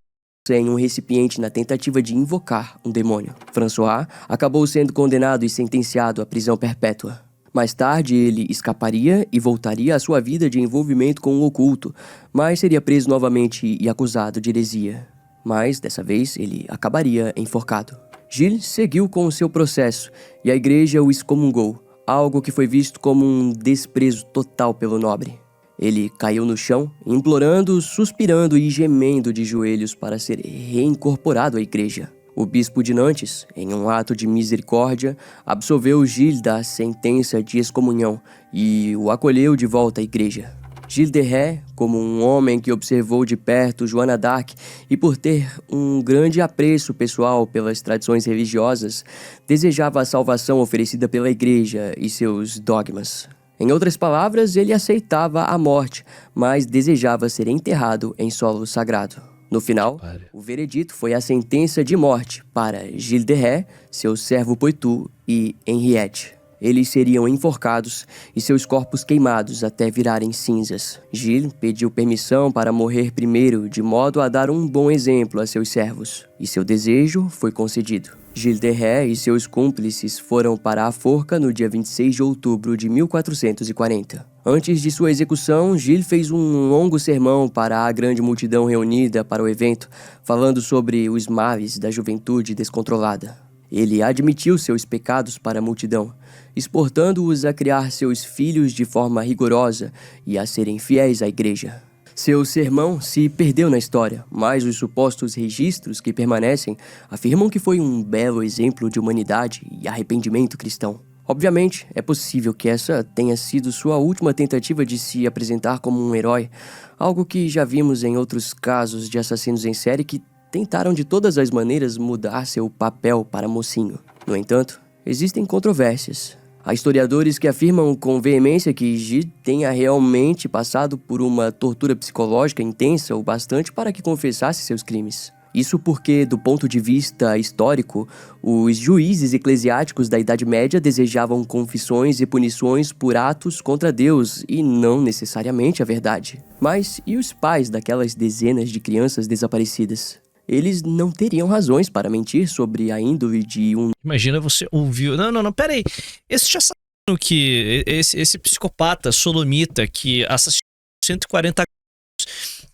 S3: em um recipiente na tentativa de invocar um demônio. François acabou sendo condenado e sentenciado à prisão perpétua. Mais tarde, ele escaparia e voltaria à sua vida de envolvimento com o oculto, mas seria preso novamente e acusado de heresia. Mas, dessa vez, ele acabaria enforcado. Gilles seguiu com o seu processo e a igreja o excomungou, algo que foi visto como um desprezo total pelo nobre. Ele caiu no chão, implorando, suspirando e gemendo de joelhos para ser reincorporado à igreja. O bispo de Nantes, em um ato de misericórdia, absolveu Gilles da sentença de excomunhão e o acolheu de volta à igreja. Gilles de Retz, como um homem que observou de perto Joana d'Arc e por ter um grande apreço pessoal pelas tradições religiosas, desejava a salvação oferecida pela igreja e seus dogmas. Em outras palavras, ele aceitava a morte, mas desejava ser enterrado em solo sagrado. No final, o veredito foi a sentença de morte para Gilles de Retz, seu servo Poitou e Henriette. Eles seriam enforcados e seus corpos queimados até virarem cinzas. Gilles pediu permissão para morrer primeiro, de modo a dar um bom exemplo a seus servos, e seu desejo foi concedido. Gilles de Retz e seus cúmplices foram para a forca no dia 26 de outubro de 1440. Antes de sua execução, Gilles fez um longo sermão para a grande multidão reunida para o evento, falando sobre os males da juventude descontrolada. Ele admitiu seus pecados para a multidão, exortando-os a criar seus filhos de forma rigorosa e a serem fiéis à igreja. Seu sermão se perdeu na história, mas os supostos registros que permanecem afirmam que foi um belo exemplo de humanidade e arrependimento cristão. Obviamente, é possível que essa tenha sido sua última tentativa de se apresentar como um herói, algo que já vimos em outros casos de assassinos em série que tentaram de todas as maneiras mudar seu papel para mocinho. No entanto, existem controvérsias. Há historiadores que afirmam com veemência que Gilles tenha realmente passado por uma tortura psicológica intensa o bastante para que confessasse seus crimes. Isso porque, do ponto de vista histórico, os juízes eclesiásticos da Idade Média desejavam confissões e punições por atos contra Deus e não necessariamente a verdade. Mas e os pais daquelas dezenas de crianças desaparecidas? Eles não teriam razões para mentir sobre a índole de um...
S2: Imagina você ouviu... Não, peraí. Esse assassino que... Esse psicopata solomita que assassinou 140 anos,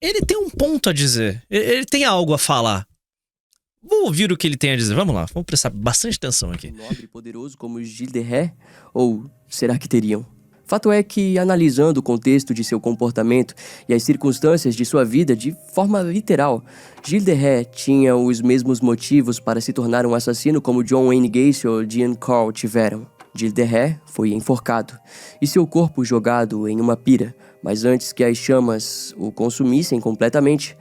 S2: ele tem um ponto a dizer. Ele tem algo a falar. Vou ouvir o que ele tem a dizer. Vamos lá, vamos prestar bastante atenção aqui.
S3: Um nobre e poderoso como Gilles de Retz? Ou será que teriam? Fato é que, analisando o contexto de seu comportamento e as circunstâncias de sua vida de forma literal, Gilles de Retz tinha os mesmos motivos para se tornar um assassino como John Wayne Gacy ou Jean Carl tiveram. Gilles de Retz foi enforcado e seu corpo jogado em uma pira, mas antes que as chamas o consumissem completamente,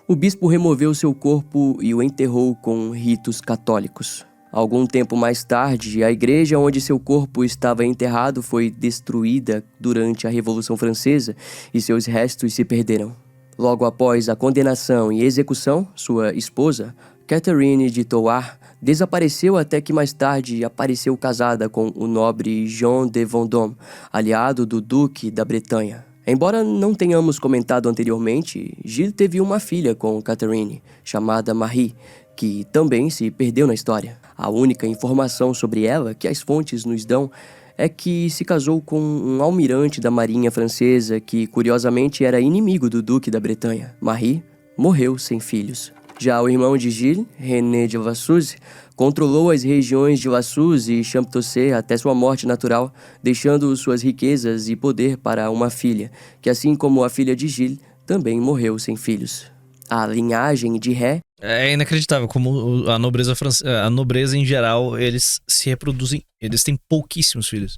S3: o bispo removeu seu corpo e o enterrou com ritos católicos. Algum tempo mais tarde, a igreja onde seu corpo estava enterrado foi destruída durante a Revolução Francesa e seus restos se perderam. Logo após a condenação e execução, sua esposa, Catherine de Thouars desapareceu até que mais tarde apareceu casada com o nobre Jean de Vendôme, aliado do Duque da Bretanha. Embora não tenhamos comentado anteriormente, Gilles teve uma filha com Catherine, chamada Marie, que também se perdeu na história. A única informação sobre ela que as fontes nos dão é que se casou com um almirante da marinha francesa que, curiosamente, era inimigo do Duque da Bretanha. Marie morreu sem filhos. Já o irmão de Gilles, René de Lassuze, controlou as regiões de Lassuze e Champtocé até sua morte natural, deixando suas riquezas e poder para uma filha, que assim como a filha de Gilles, também morreu sem filhos. A linhagem de Ré...
S2: É inacreditável como a nobreza em geral, eles se reproduzem, eles têm pouquíssimos filhos.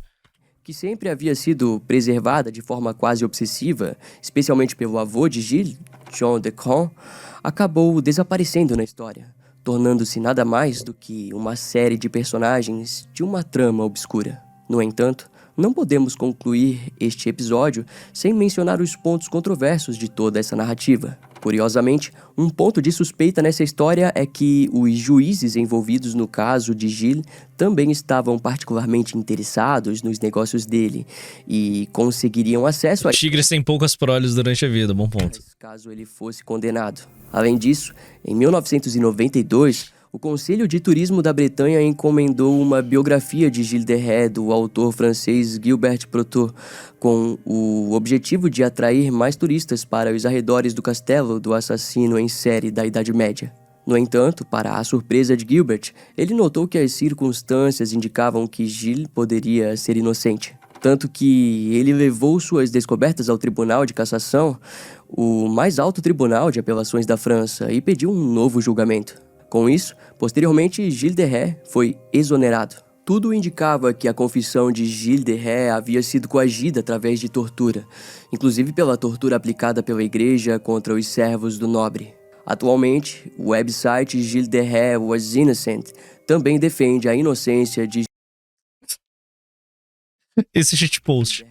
S3: Que sempre havia sido preservada de forma quase obsessiva, especialmente pelo avô de Gilles, Jean de Cron, acabou desaparecendo na história, tornando-se nada mais do que uma série de personagens de uma trama obscura. No entanto, não podemos concluir este episódio sem mencionar os pontos controversos de toda essa narrativa. Curiosamente, um ponto de suspeita nessa história é que os juízes envolvidos no caso de Gilles também estavam particularmente interessados nos negócios dele e conseguiriam acesso a...
S2: Tigres têm poucas proles durante a vida, bom ponto.
S3: Caso ele fosse condenado. Além disso, em 1992... o Conselho de Turismo da Bretanha encomendou uma biografia de Gilles de Ré do autor francês Gilbert Protot, com o objetivo de atrair mais turistas para os arredores do castelo do assassino em série da Idade Média. No entanto, para a surpresa de Gilbert, ele notou que as circunstâncias indicavam que Gilles poderia ser inocente. Tanto que ele levou suas descobertas ao Tribunal de Cassação, o mais alto tribunal de apelações da França, e pediu um novo julgamento. Com isso, posteriormente, Gilles de Ré foi exonerado. Tudo indicava que a confissão de Gilles de Ré havia sido coagida através de tortura, inclusive pela tortura aplicada pela igreja contra os servos do nobre. Atualmente, o website Gilles de Ré was innocent também defende a inocência de...
S2: Esse shitpost.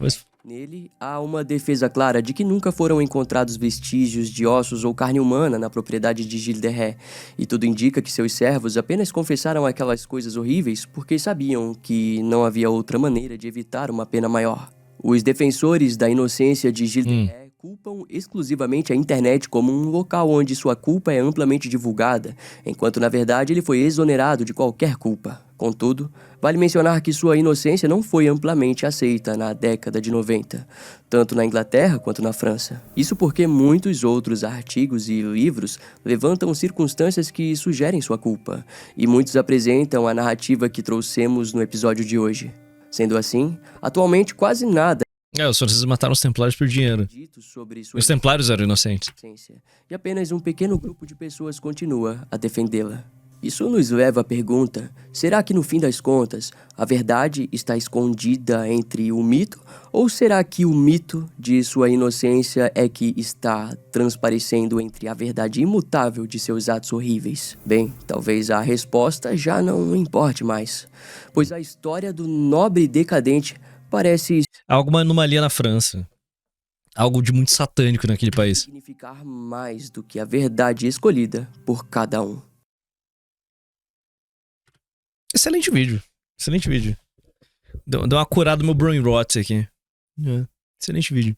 S3: Nele, há uma defesa clara de que nunca foram encontrados vestígios de ossos ou carne humana na propriedade de Gilles de Ré, e tudo indica que seus servos apenas confessaram aquelas coisas horríveis porque sabiam que não havia outra maneira de evitar uma pena maior. Os defensores da inocência de Gilles de Ré culpam exclusivamente a internet como um local onde sua culpa é amplamente divulgada, enquanto na verdade ele foi exonerado de qualquer culpa. Contudo, vale mencionar que sua inocência não foi amplamente aceita na década de 90, tanto na Inglaterra quanto na França. Isso porque muitos outros artigos e livros levantam circunstâncias que sugerem sua culpa, e muitos apresentam a narrativa que trouxemos no episódio de hoje. Sendo assim, atualmente quase nada
S2: Os franceses mataram os templários por dinheiro. Os templários eram inocentes.
S3: E apenas um pequeno grupo de pessoas continua a defendê-la. Isso nos leva à pergunta: será que no fim das contas a verdade está escondida entre o mito? Ou será que o mito de sua inocência é que está transparecendo entre a verdade imutável de seus atos horríveis? Bem, talvez a resposta já não importe mais, pois a história do nobre decadente parece
S2: alguma anomalia na França. Algo de muito satânico naquele país.
S3: Significar mais do que a verdade escolhida por cada um.
S2: Excelente vídeo. Excelente vídeo. Deu uma curada no meu brain rot aqui. Excelente vídeo.